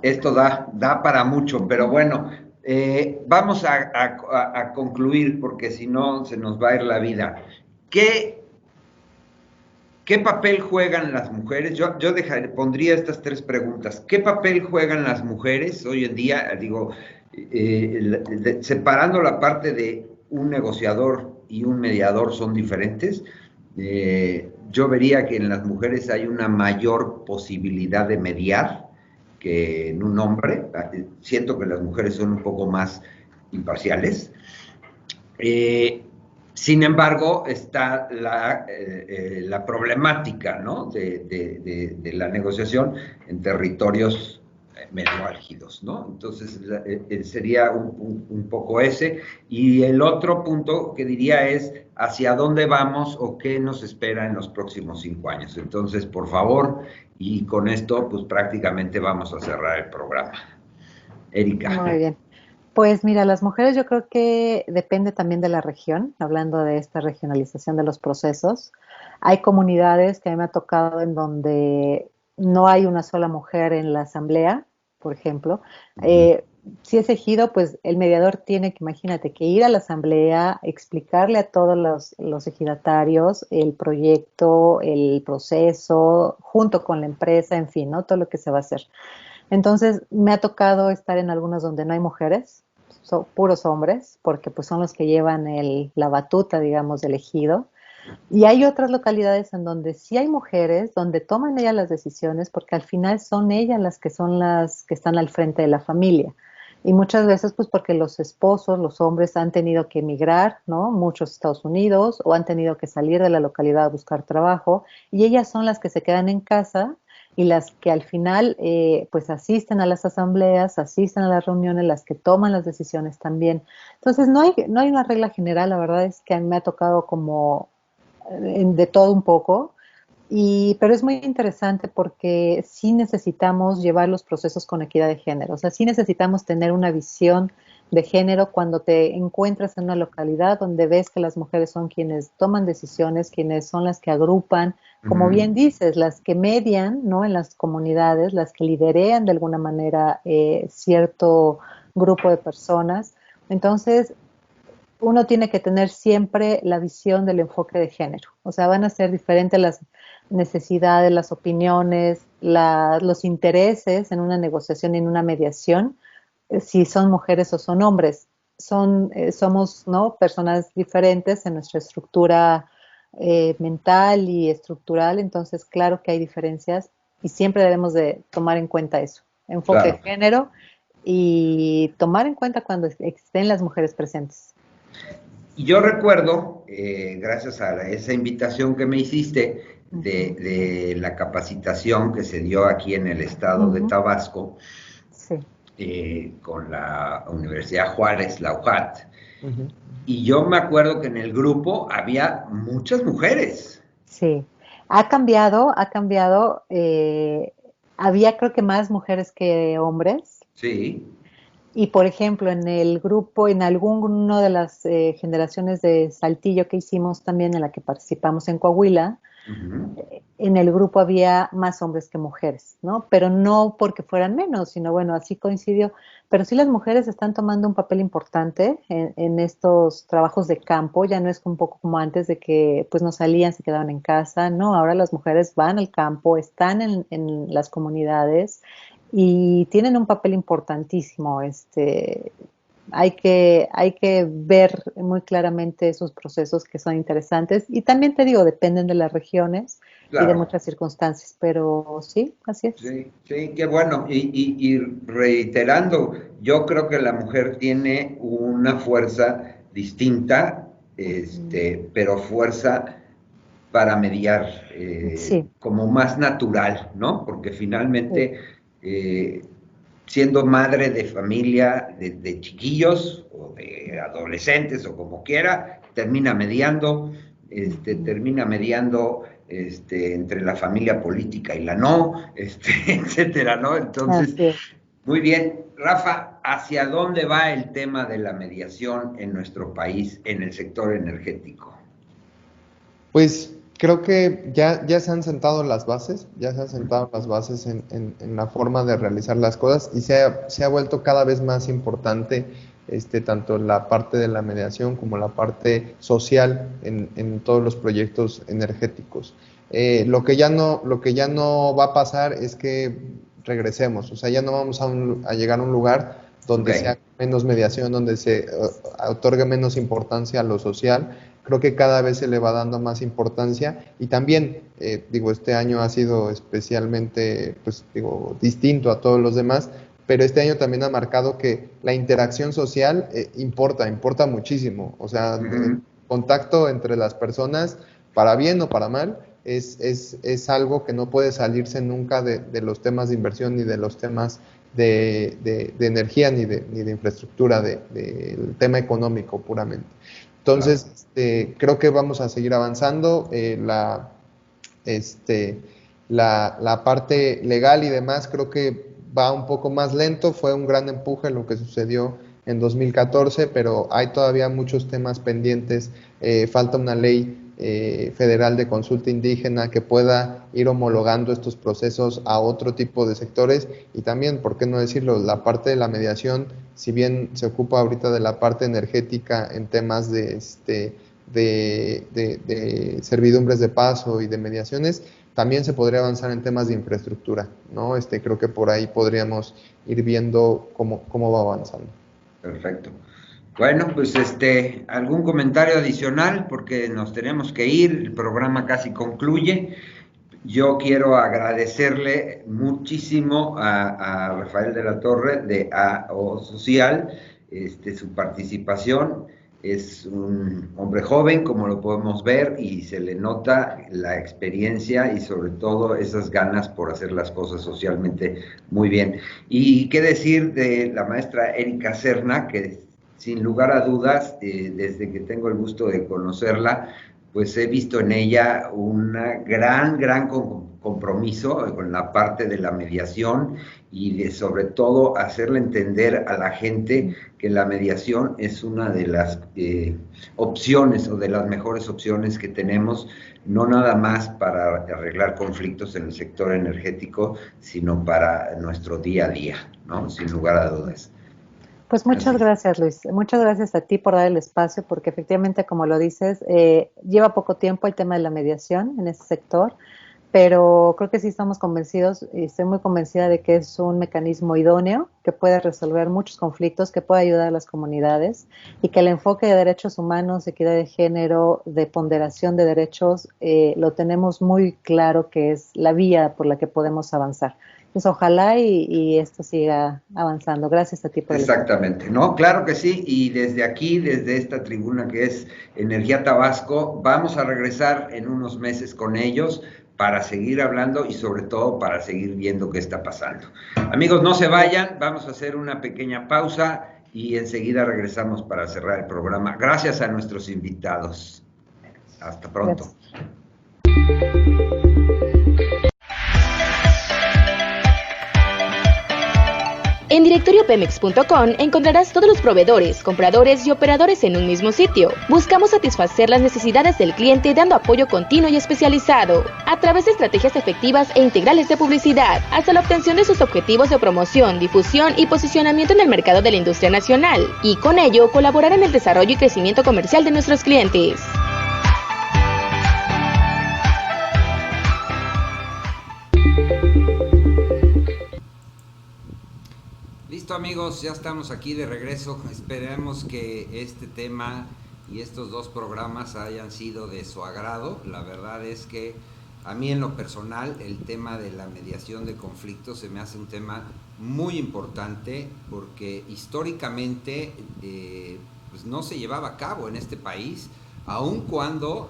esto da para mucho, pero bueno, vamos a concluir, porque si no se nos va a ir la vida. ¿Qué papel juegan las mujeres? Yo pondría estas tres preguntas. ¿Qué papel juegan las mujeres hoy en día? Digo, separando la parte de un negociador y un mediador son diferentes. Yo vería que en las mujeres hay una mayor posibilidad de mediar que en un hombre. Siento que las mujeres son un poco más imparciales. Sin embargo, está la problemática, ¿no? de la negociación en territorios medio álgidos, ¿no? Entonces, sería un poco ese. Y el otro punto que diría es hacia dónde vamos o qué nos espera en los próximos 5 años. Entonces, por favor, y con esto, pues prácticamente vamos a cerrar el programa. Erika. Muy bien. Pues mira, las mujeres, yo creo que depende también de la región, hablando de esta regionalización de los procesos. Hay comunidades que a mí me ha tocado en donde no hay una sola mujer en la asamblea, por ejemplo. Si es ejido, pues el mediador tiene que, imagínate, que ir a la asamblea, explicarle a todos los ejidatarios el proyecto, el proceso, junto con la empresa, en fin, ¿no? Todo lo que se va a hacer. Entonces, me ha tocado estar en algunos donde no hay mujeres, son puros hombres, porque pues son los que llevan la batuta, digamos, del ejido. Y hay otras localidades en donde sí hay mujeres, donde toman ellas las decisiones, porque al final son ellas las que están al frente de la familia. Y muchas veces, pues porque los esposos, los hombres han tenido que emigrar, ¿no? Muchos a Estados Unidos, o han tenido que salir de la localidad a buscar trabajo, y ellas son las que se quedan en casa y las que al final pues asisten a las asambleas, asisten a las reuniones, las que toman las decisiones también. Entonces no hay una regla general, la verdad es que a mí me ha tocado como de todo un poco, pero es muy interesante porque sí necesitamos llevar los procesos con equidad de género, o sea, sí necesitamos tener una visión de género cuando te encuentras en una localidad donde ves que las mujeres son quienes toman decisiones, quienes son las que agrupan, como bien dices, las que median, ¿no? En las comunidades, las que liderean de alguna manera cierto grupo de personas. Entonces, uno tiene que tener siempre la visión del enfoque de género. O sea, van a ser diferentes las necesidades, las opiniones, los intereses en una negociación y en una mediación, si son mujeres o son hombres. Somos, ¿no?, personas diferentes en nuestra estructura mental y estructural, entonces claro que hay diferencias y siempre debemos de tomar en cuenta eso, enfoque de género y tomar en cuenta cuando estén las mujeres presentes. Y yo recuerdo, gracias a esa invitación que me hiciste de la capacitación que se dio aquí en el estado de Tabasco, con la Universidad Juárez, la UJAT, y yo me acuerdo que en el grupo había muchas mujeres. Sí, ha cambiado, había creo que más mujeres que hombres. Sí. Y por ejemplo, en el grupo, en alguna de las generaciones de Saltillo que hicimos también, en la que participamos en Coahuila, en el grupo había más hombres que mujeres, ¿no? Pero no porque fueran menos, sino bueno, así coincidió. Pero sí las mujeres están tomando un papel importante en estos trabajos de campo, ya no es un poco como antes de que pues no salían, se quedaban en casa, ¿no? Ahora las mujeres van al campo, están en las comunidades y tienen un papel importantísimo. Hay que ver muy claramente esos procesos que son interesantes y también te digo, dependen de las regiones y de muchas circunstancias, pero sí, así es. Sí, sí, qué bueno. Y reiterando, yo creo que la mujer tiene una fuerza distinta, pero fuerza para mediar, como más natural, ¿no? Porque finalmente, siendo madre de familia, de chiquillos o de adolescentes o como quiera, termina mediando entre la familia política y la no, etcétera, ¿no? Entonces, muy bien. Rafa, ¿hacia dónde va el tema de la mediación en nuestro país en el sector energético? Pues creo que ya se han sentado las bases, en la forma de realizar las cosas y se ha vuelto cada vez más importante tanto la parte de la mediación como la parte social en todos los proyectos energéticos. Lo que ya no va a pasar es que regresemos, o sea, ya no vamos a llegar a un lugar donde sea menos mediación, donde se otorgue menos importancia a lo social. Creo que cada vez se le va dando más importancia y también, este año ha sido especialmente, distinto a todos los demás, pero este año también ha marcado que la interacción social importa muchísimo. O sea, el contacto entre las personas, para bien o para mal, es algo que no puede salirse nunca de los temas de inversión ni de los temas de energía ni de infraestructura, del tema económico puramente. Entonces, creo que vamos a seguir avanzando. La parte legal y demás creo que va un poco más lento. Fue un gran empuje lo que sucedió en 2014, pero hay todavía muchos temas pendientes. Falta una ley federal de consulta indígena que pueda ir homologando estos procesos a otro tipo de sectores y también, ¿por qué no decirlo?, la parte de la mediación, si bien se ocupa ahorita de la parte energética en temas de servidumbres de paso y de mediaciones, también se podría avanzar en temas de infraestructura, ¿no? Creo que por ahí podríamos ir viendo cómo va avanzando. Perfecto. Bueno, pues algún comentario adicional porque nos tenemos que ir, el programa casi concluye. Yo quiero agradecerle muchísimo a Rafael de la Torre de AO Social, su participación. Es un hombre joven, como lo podemos ver, y se le nota la experiencia y sobre todo esas ganas por hacer las cosas socialmente muy bien. Y qué decir de la maestra Erika Serna, que sin lugar a dudas, desde que tengo el gusto de conocerla, pues he visto en ella un gran compromiso con la parte de la mediación y de sobre todo hacerle entender a la gente que la mediación es una de las opciones o de las mejores opciones que tenemos, no nada más para arreglar conflictos en el sector energético, sino para nuestro día a día, ¿no? Sin lugar a dudas. Pues muchas gracias, Luis. Muchas gracias a ti por dar el espacio, porque efectivamente, como lo dices, lleva poco tiempo el tema de la mediación en este sector, pero creo que sí estamos convencidos y estoy muy convencida de que es un mecanismo idóneo que puede resolver muchos conflictos, que puede ayudar a las comunidades y que el enfoque de derechos humanos, equidad de género, de ponderación de derechos, lo tenemos muy claro que es la vía por la que podemos avanzar. Pues ojalá y esto siga avanzando. Gracias a ti por Exactamente, ¿no? Claro que sí, y desde aquí, desde esta tribuna que es Energía Tabasco, vamos a regresar en unos meses con ellos para seguir hablando y sobre todo para seguir viendo qué está pasando. Amigos, no se vayan, vamos a hacer una pequeña pausa y enseguida regresamos para cerrar el programa. Gracias a nuestros invitados. Hasta pronto. Gracias. En directoriopemex.com encontrarás todos los proveedores, compradores y operadores en un mismo sitio. Buscamos satisfacer las necesidades del cliente dando apoyo continuo y especializado a través de estrategias efectivas e integrales de publicidad hasta la obtención de sus objetivos de promoción, difusión y posicionamiento en el mercado de la industria nacional y con ello colaborar en el desarrollo y crecimiento comercial de nuestros clientes. Listo, amigos, ya estamos aquí de regreso. Esperemos que este tema y estos dos programas hayan sido de su agrado. La verdad es que a mí en lo personal el tema de la mediación de conflictos se me hace un tema muy importante porque históricamente pues no se llevaba a cabo en este país, aun cuando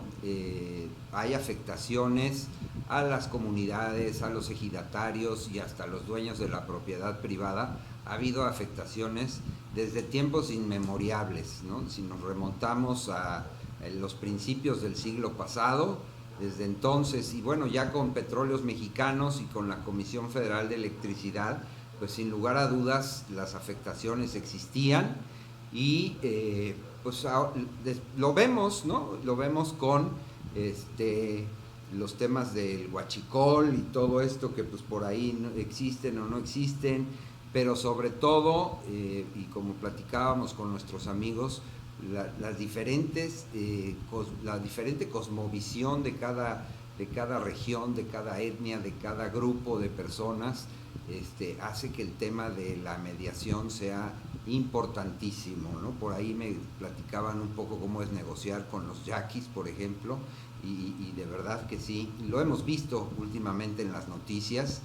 hay afectaciones a las comunidades, a los ejidatarios y hasta a los dueños de la propiedad privada. Ha habido afectaciones desde tiempos inmemorables, ¿no? Si nos remontamos a los principios del siglo pasado, desde entonces, y bueno, ya con Petróleos Mexicanos y con la Comisión Federal de Electricidad, pues sin lugar a dudas las afectaciones existían y pues lo vemos, ¿no? Lo vemos con los temas del huachicol y todo esto que pues por ahí no existen o no existen, pero sobre todo, y como platicábamos con nuestros amigos, la diferente cosmovisión de cada región, de cada etnia, de cada grupo de personas, hace que el tema de la mediación sea importantísimo, ¿no? Por ahí me platicaban un poco cómo es negociar con los yaquis, por ejemplo, y de verdad que sí, lo hemos visto últimamente en las noticias.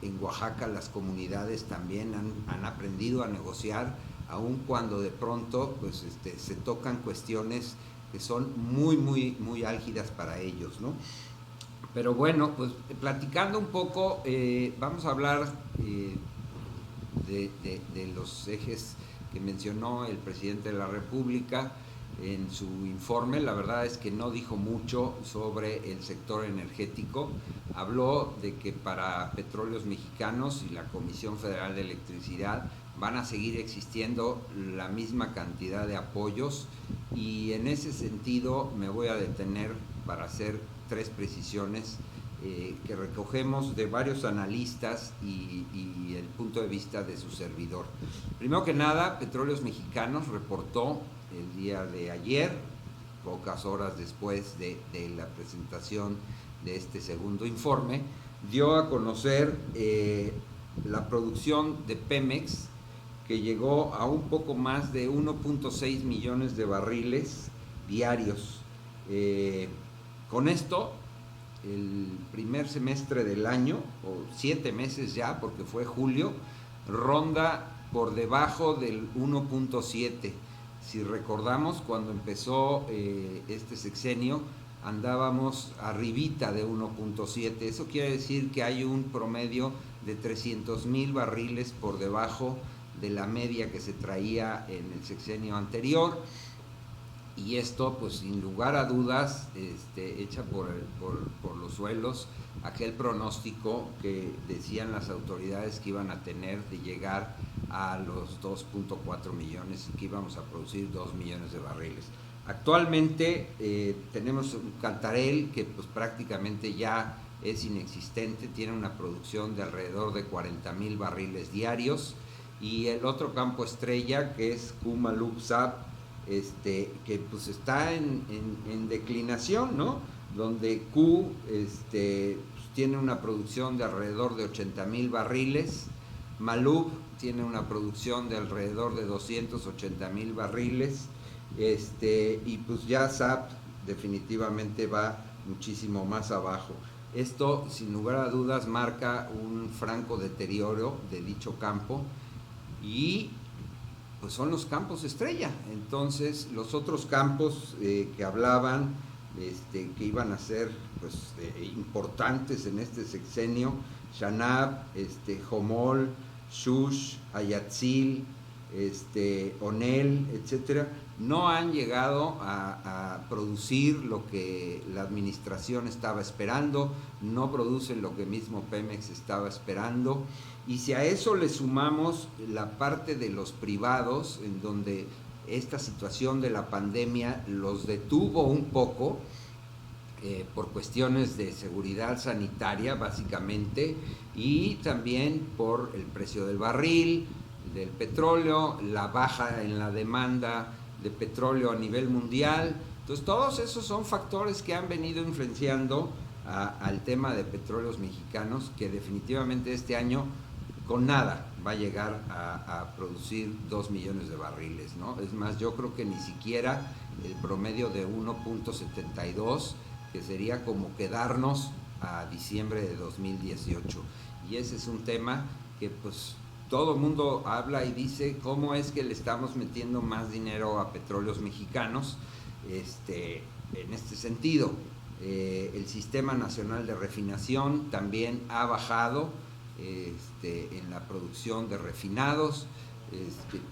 En Oaxaca las comunidades también han aprendido a negociar, aun cuando de pronto pues, se tocan cuestiones que son muy álgidas para ellos, ¿no? Pero bueno, pues platicando un poco, vamos a hablar de los ejes que mencionó el presidente de la República en su informe. La verdad es que no dijo mucho sobre el sector energético. Habló de que para Petróleos Mexicanos y la Comisión Federal de Electricidad van a seguir existiendo la misma cantidad de apoyos y en ese sentido me voy a detener para hacer 3 precisiones que recogemos de varios analistas y el punto de vista de su servidor. Primero que nada, Petróleos Mexicanos reportó el día de ayer, pocas horas después de la presentación de este segundo informe, dio a conocer la producción de Pemex, que llegó a un poco más de 1.6 millones de barriles diarios. Con esto, el primer semestre del año, o 7 meses ya, porque fue julio, ronda por debajo del 1.7. Si recordamos, cuando empezó este sexenio, andábamos arribita de 1.7. Eso quiere decir que hay un promedio de 300,000 barriles por debajo de la media que se traía en el sexenio anterior. Y esto, pues sin lugar a dudas, echa por los suelos aquel pronóstico que decían las autoridades que iban a tener de llegar a los 2.4 millones y que íbamos a producir 2 millones de barriles. Actualmente tenemos un Cantarell que pues prácticamente ya es inexistente, tiene una producción de alrededor de 40,000 barriles diarios, y el otro campo estrella, que es Q-Maloob-Zaap, que pues está en declinación, ¿no? Donde Q pues tiene una producción de alrededor de 80,000 barriles, Maloob tiene una producción de alrededor de 280,000 barriles, y pues ya Zaap definitivamente va muchísimo más abajo. Esto, sin lugar a dudas, marca un franco deterioro de dicho campo, y pues son los campos estrella. Entonces los otros campos que hablaban que iban a ser pues importantes en este sexenio, Xanab, Jomol, Xush, Ayatzil, Onel, etcétera, no han llegado a producir lo que la administración estaba esperando, no producen lo que mismo Pemex estaba esperando. Y si a eso le sumamos la parte de los privados, en donde esta situación de la pandemia los detuvo un poco, por cuestiones de seguridad sanitaria básicamente, y también por el precio del barril, del petróleo, la baja en la demanda de petróleo a nivel mundial. Entonces todos esos son factores que han venido influenciando al tema de Petróleos Mexicanos, que definitivamente este año con nada va a llegar a producir 2 millones de barriles, ¿no? Es más, yo creo que ni siquiera el promedio de 1.72, que sería como quedarnos a diciembre de 2018. Y ese es un tema que pues todo el mundo habla y dice cómo es que le estamos metiendo más dinero a Petróleos Mexicanos. En este sentido, el Sistema Nacional de Refinación también ha bajado en la producción de refinados,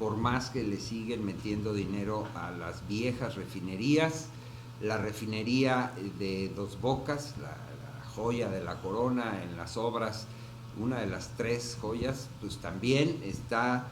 por más que le siguen metiendo dinero a las viejas refinerías. La refinería de Dos Bocas, la joya de la corona en las obras, una de las 3 joyas, pues también está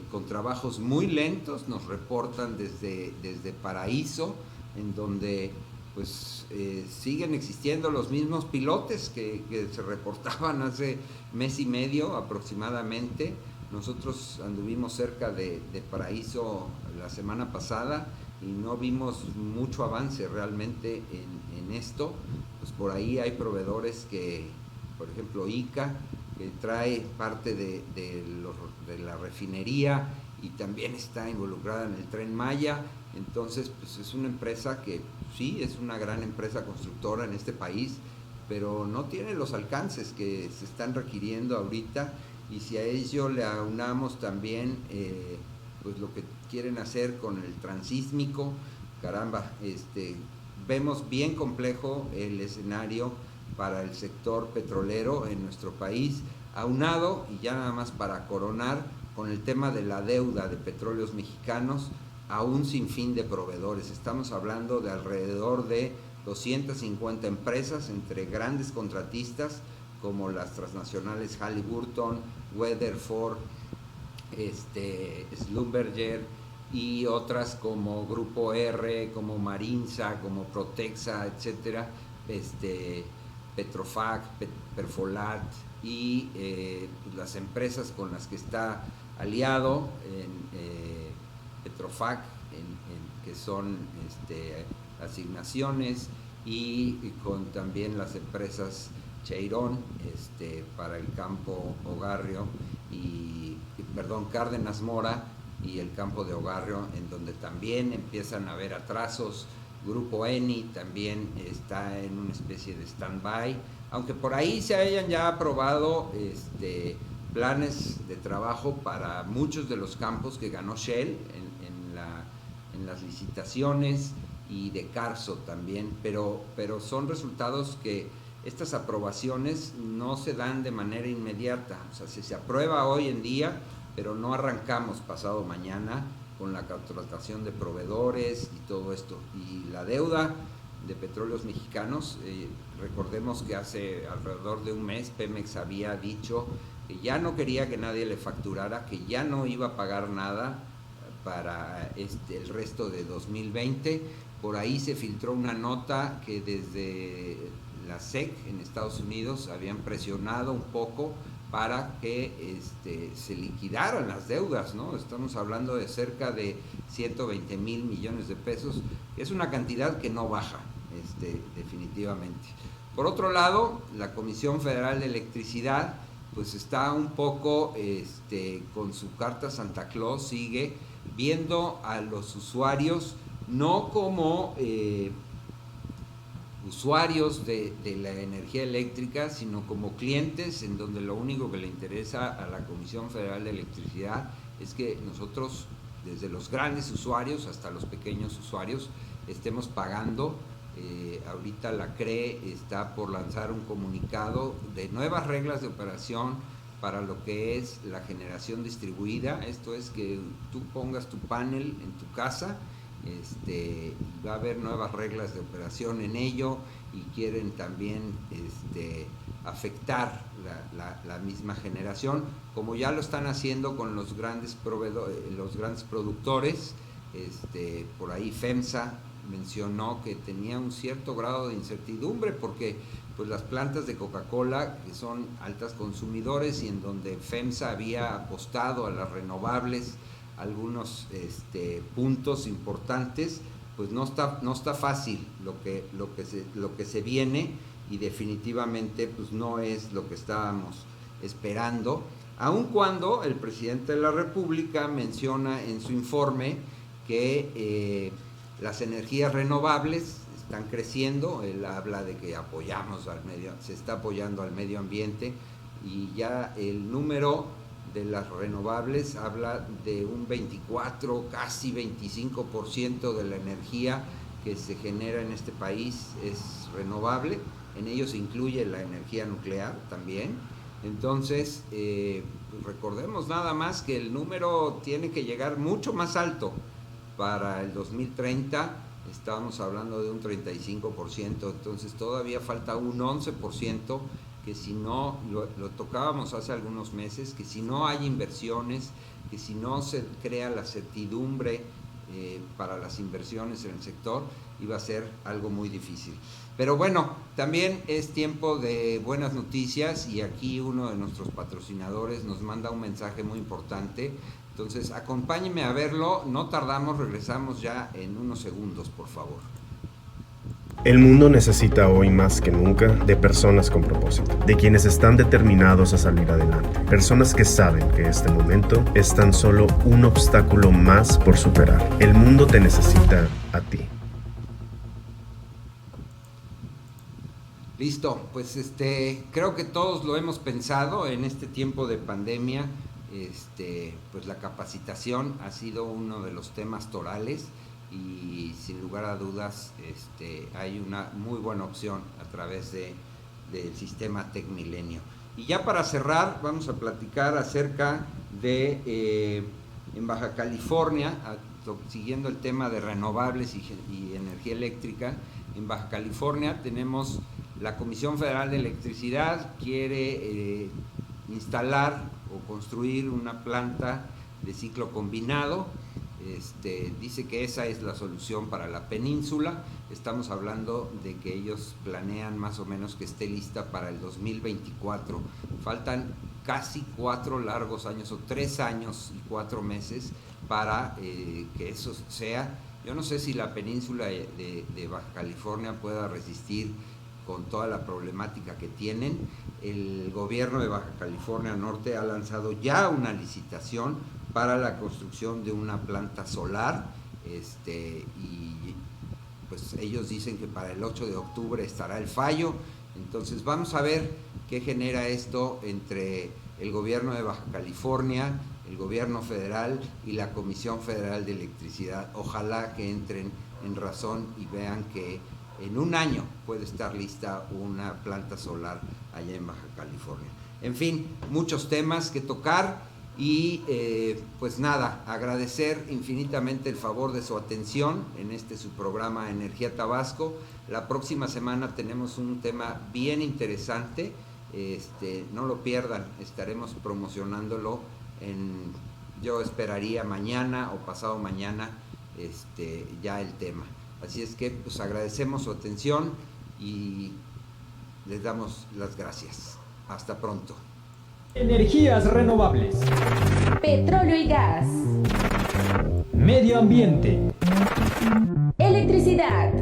con trabajos muy lentos. Nos reportan desde Paraíso, en donde pues siguen existiendo los mismos pilotes que se reportaban hace mes y medio aproximadamente. Nosotros anduvimos cerca de Paraíso la semana pasada y no vimos mucho avance realmente en esto. Pues por ahí hay proveedores que, por ejemplo, ICA, que trae parte de la refinería y también está involucrada en el Tren Maya. Entonces pues es una empresa que sí es una gran empresa constructora en este país, pero no tiene los alcances que se están requiriendo ahorita. Y si a ello le aunamos también pues lo que quieren hacer con el transísmico, caramba, vemos bien complejo el escenario para el sector petrolero en nuestro país, aunado, y ya nada más para coronar, con el tema de la deuda de Petróleos Mexicanos a un sinfín de proveedores. Estamos hablando de alrededor de 250 empresas entre grandes contratistas como las transnacionales Halliburton, Weatherford, Schlumberger, y otras como Grupo R, como Marinsa, como Protexa, etcétera, Petrofac, Perfolat, y las empresas con las que está aliado Petrofac, que son asignaciones, y con también las empresas Cheirón para el campo Ogarrio Cárdenas Mora y el campo de Ogarrio, en donde también empiezan a haber atrasos. Grupo Eni también está en una especie de stand-by, aunque por ahí se hayan ya aprobado planes de trabajo para muchos de los campos que ganó Shell en las licitaciones y de Carso también, pero son resultados que estas aprobaciones no se dan de manera inmediata. O sea, se aprueba hoy en día, pero no arrancamos pasado mañana con la contratación de proveedores y todo esto. Y la deuda de Petróleos Mexicanos, recordemos que hace alrededor de un mes Pemex había dicho que ya no quería que nadie le facturara, que ya no iba a pagar nada para el resto de 2020. Por ahí se filtró una nota que desde la SEC en Estados Unidos habían presionado un poco para que se liquidaran las deudas, ¿no? Estamos hablando de cerca de 120 mil millones de pesos, que es una cantidad que no baja, definitivamente. Por otro lado, la Comisión Federal de Electricidad pues está un poco con su carta Santa Claus, sigue viendo a los usuarios no como usuarios de la energía eléctrica, sino como clientes, en donde lo único que le interesa a la Comisión Federal de Electricidad es que nosotros, desde los grandes usuarios hasta los pequeños usuarios, estemos pagando. Ahorita la CRE está por lanzar un comunicado de nuevas reglas de operación para lo que es la generación distribuida. Esto es que tú pongas tu panel en tu casa, va a haber nuevas reglas de operación en ello, y quieren también afectar la misma generación, como ya lo están haciendo con los grandes productores. Por ahí FEMSA mencionó que tenía un cierto grado de incertidumbre porque pues las plantas de Coca-Cola, que son altas consumidores y en donde FEMSA había apostado a las renovables algunos puntos importantes, pues no está fácil lo que se viene, y definitivamente pues no es lo que estábamos esperando, aun cuando el presidente de la República menciona en su informe que las energías renovables están creciendo. Él habla de que se está apoyando al medio ambiente, y ya el número de las renovables habla de un 24, casi 25% de la energía que se genera en este país es renovable. En ello se incluye la energía nuclear también. Entonces, pues recordemos nada más que el número tiene que llegar mucho más alto. Para el 2030 estábamos hablando de un 35%, entonces todavía falta un 11%, que si no, lo tocábamos hace algunos meses, que si no hay inversiones, que si no se crea la certidumbre para las inversiones en el sector, iba a ser algo muy difícil. Pero bueno, también es tiempo de buenas noticias, y aquí uno de nuestros patrocinadores nos manda un mensaje muy importante. Entonces, acompáñenme a verlo, no tardamos, regresamos ya en unos segundos, por favor. El mundo necesita hoy más que nunca de personas con propósito, de quienes están determinados a salir adelante, personas que saben que este momento es tan solo un obstáculo más por superar. El mundo te necesita a ti. Listo, pues creo que todos lo hemos pensado en este tiempo de pandemia. Pues la capacitación ha sido uno de los temas torales, y sin lugar a dudas hay una muy buena opción a través del sistema TecMilenio. Y ya para cerrar, vamos a platicar acerca de en Baja California, siguiendo el tema de renovables y energía eléctrica. En Baja California tenemos la Comisión Federal de Electricidad, quiere instalar o construir una planta de ciclo combinado. Dice que esa es la solución para la península. Estamos hablando de que ellos planean más o menos que esté lista para el 2024. Faltan casi 4 largos años, o 3 años y 4 meses para que eso sea. Yo no sé si la península de Baja California pueda resistir con toda la problemática que tienen. El gobierno de Baja California Norte ha lanzado ya una licitación para la construcción de una planta solar, y pues ellos dicen que para el 8 de octubre estará el fallo. Entonces vamos a ver qué genera esto entre el gobierno de Baja California el gobierno federal y la Comisión Federal de Electricidad. Ojalá que entren en razón y vean que en un año puede estar lista una planta solar allá en Baja California. En fin, muchos temas que tocar y pues nada, agradecer infinitamente el favor de su atención en su programa Energía Tabasco. La próxima semana tenemos un tema bien interesante, no lo pierdan, estaremos promocionándolo yo esperaría mañana o pasado mañana ya el tema. Así es que pues agradecemos su atención y les damos las gracias. Hasta pronto. Energías renovables. Petróleo y gas. Medio ambiente. Electricidad.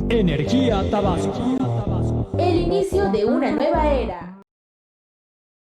Energía Tabasco. El inicio de una nueva era.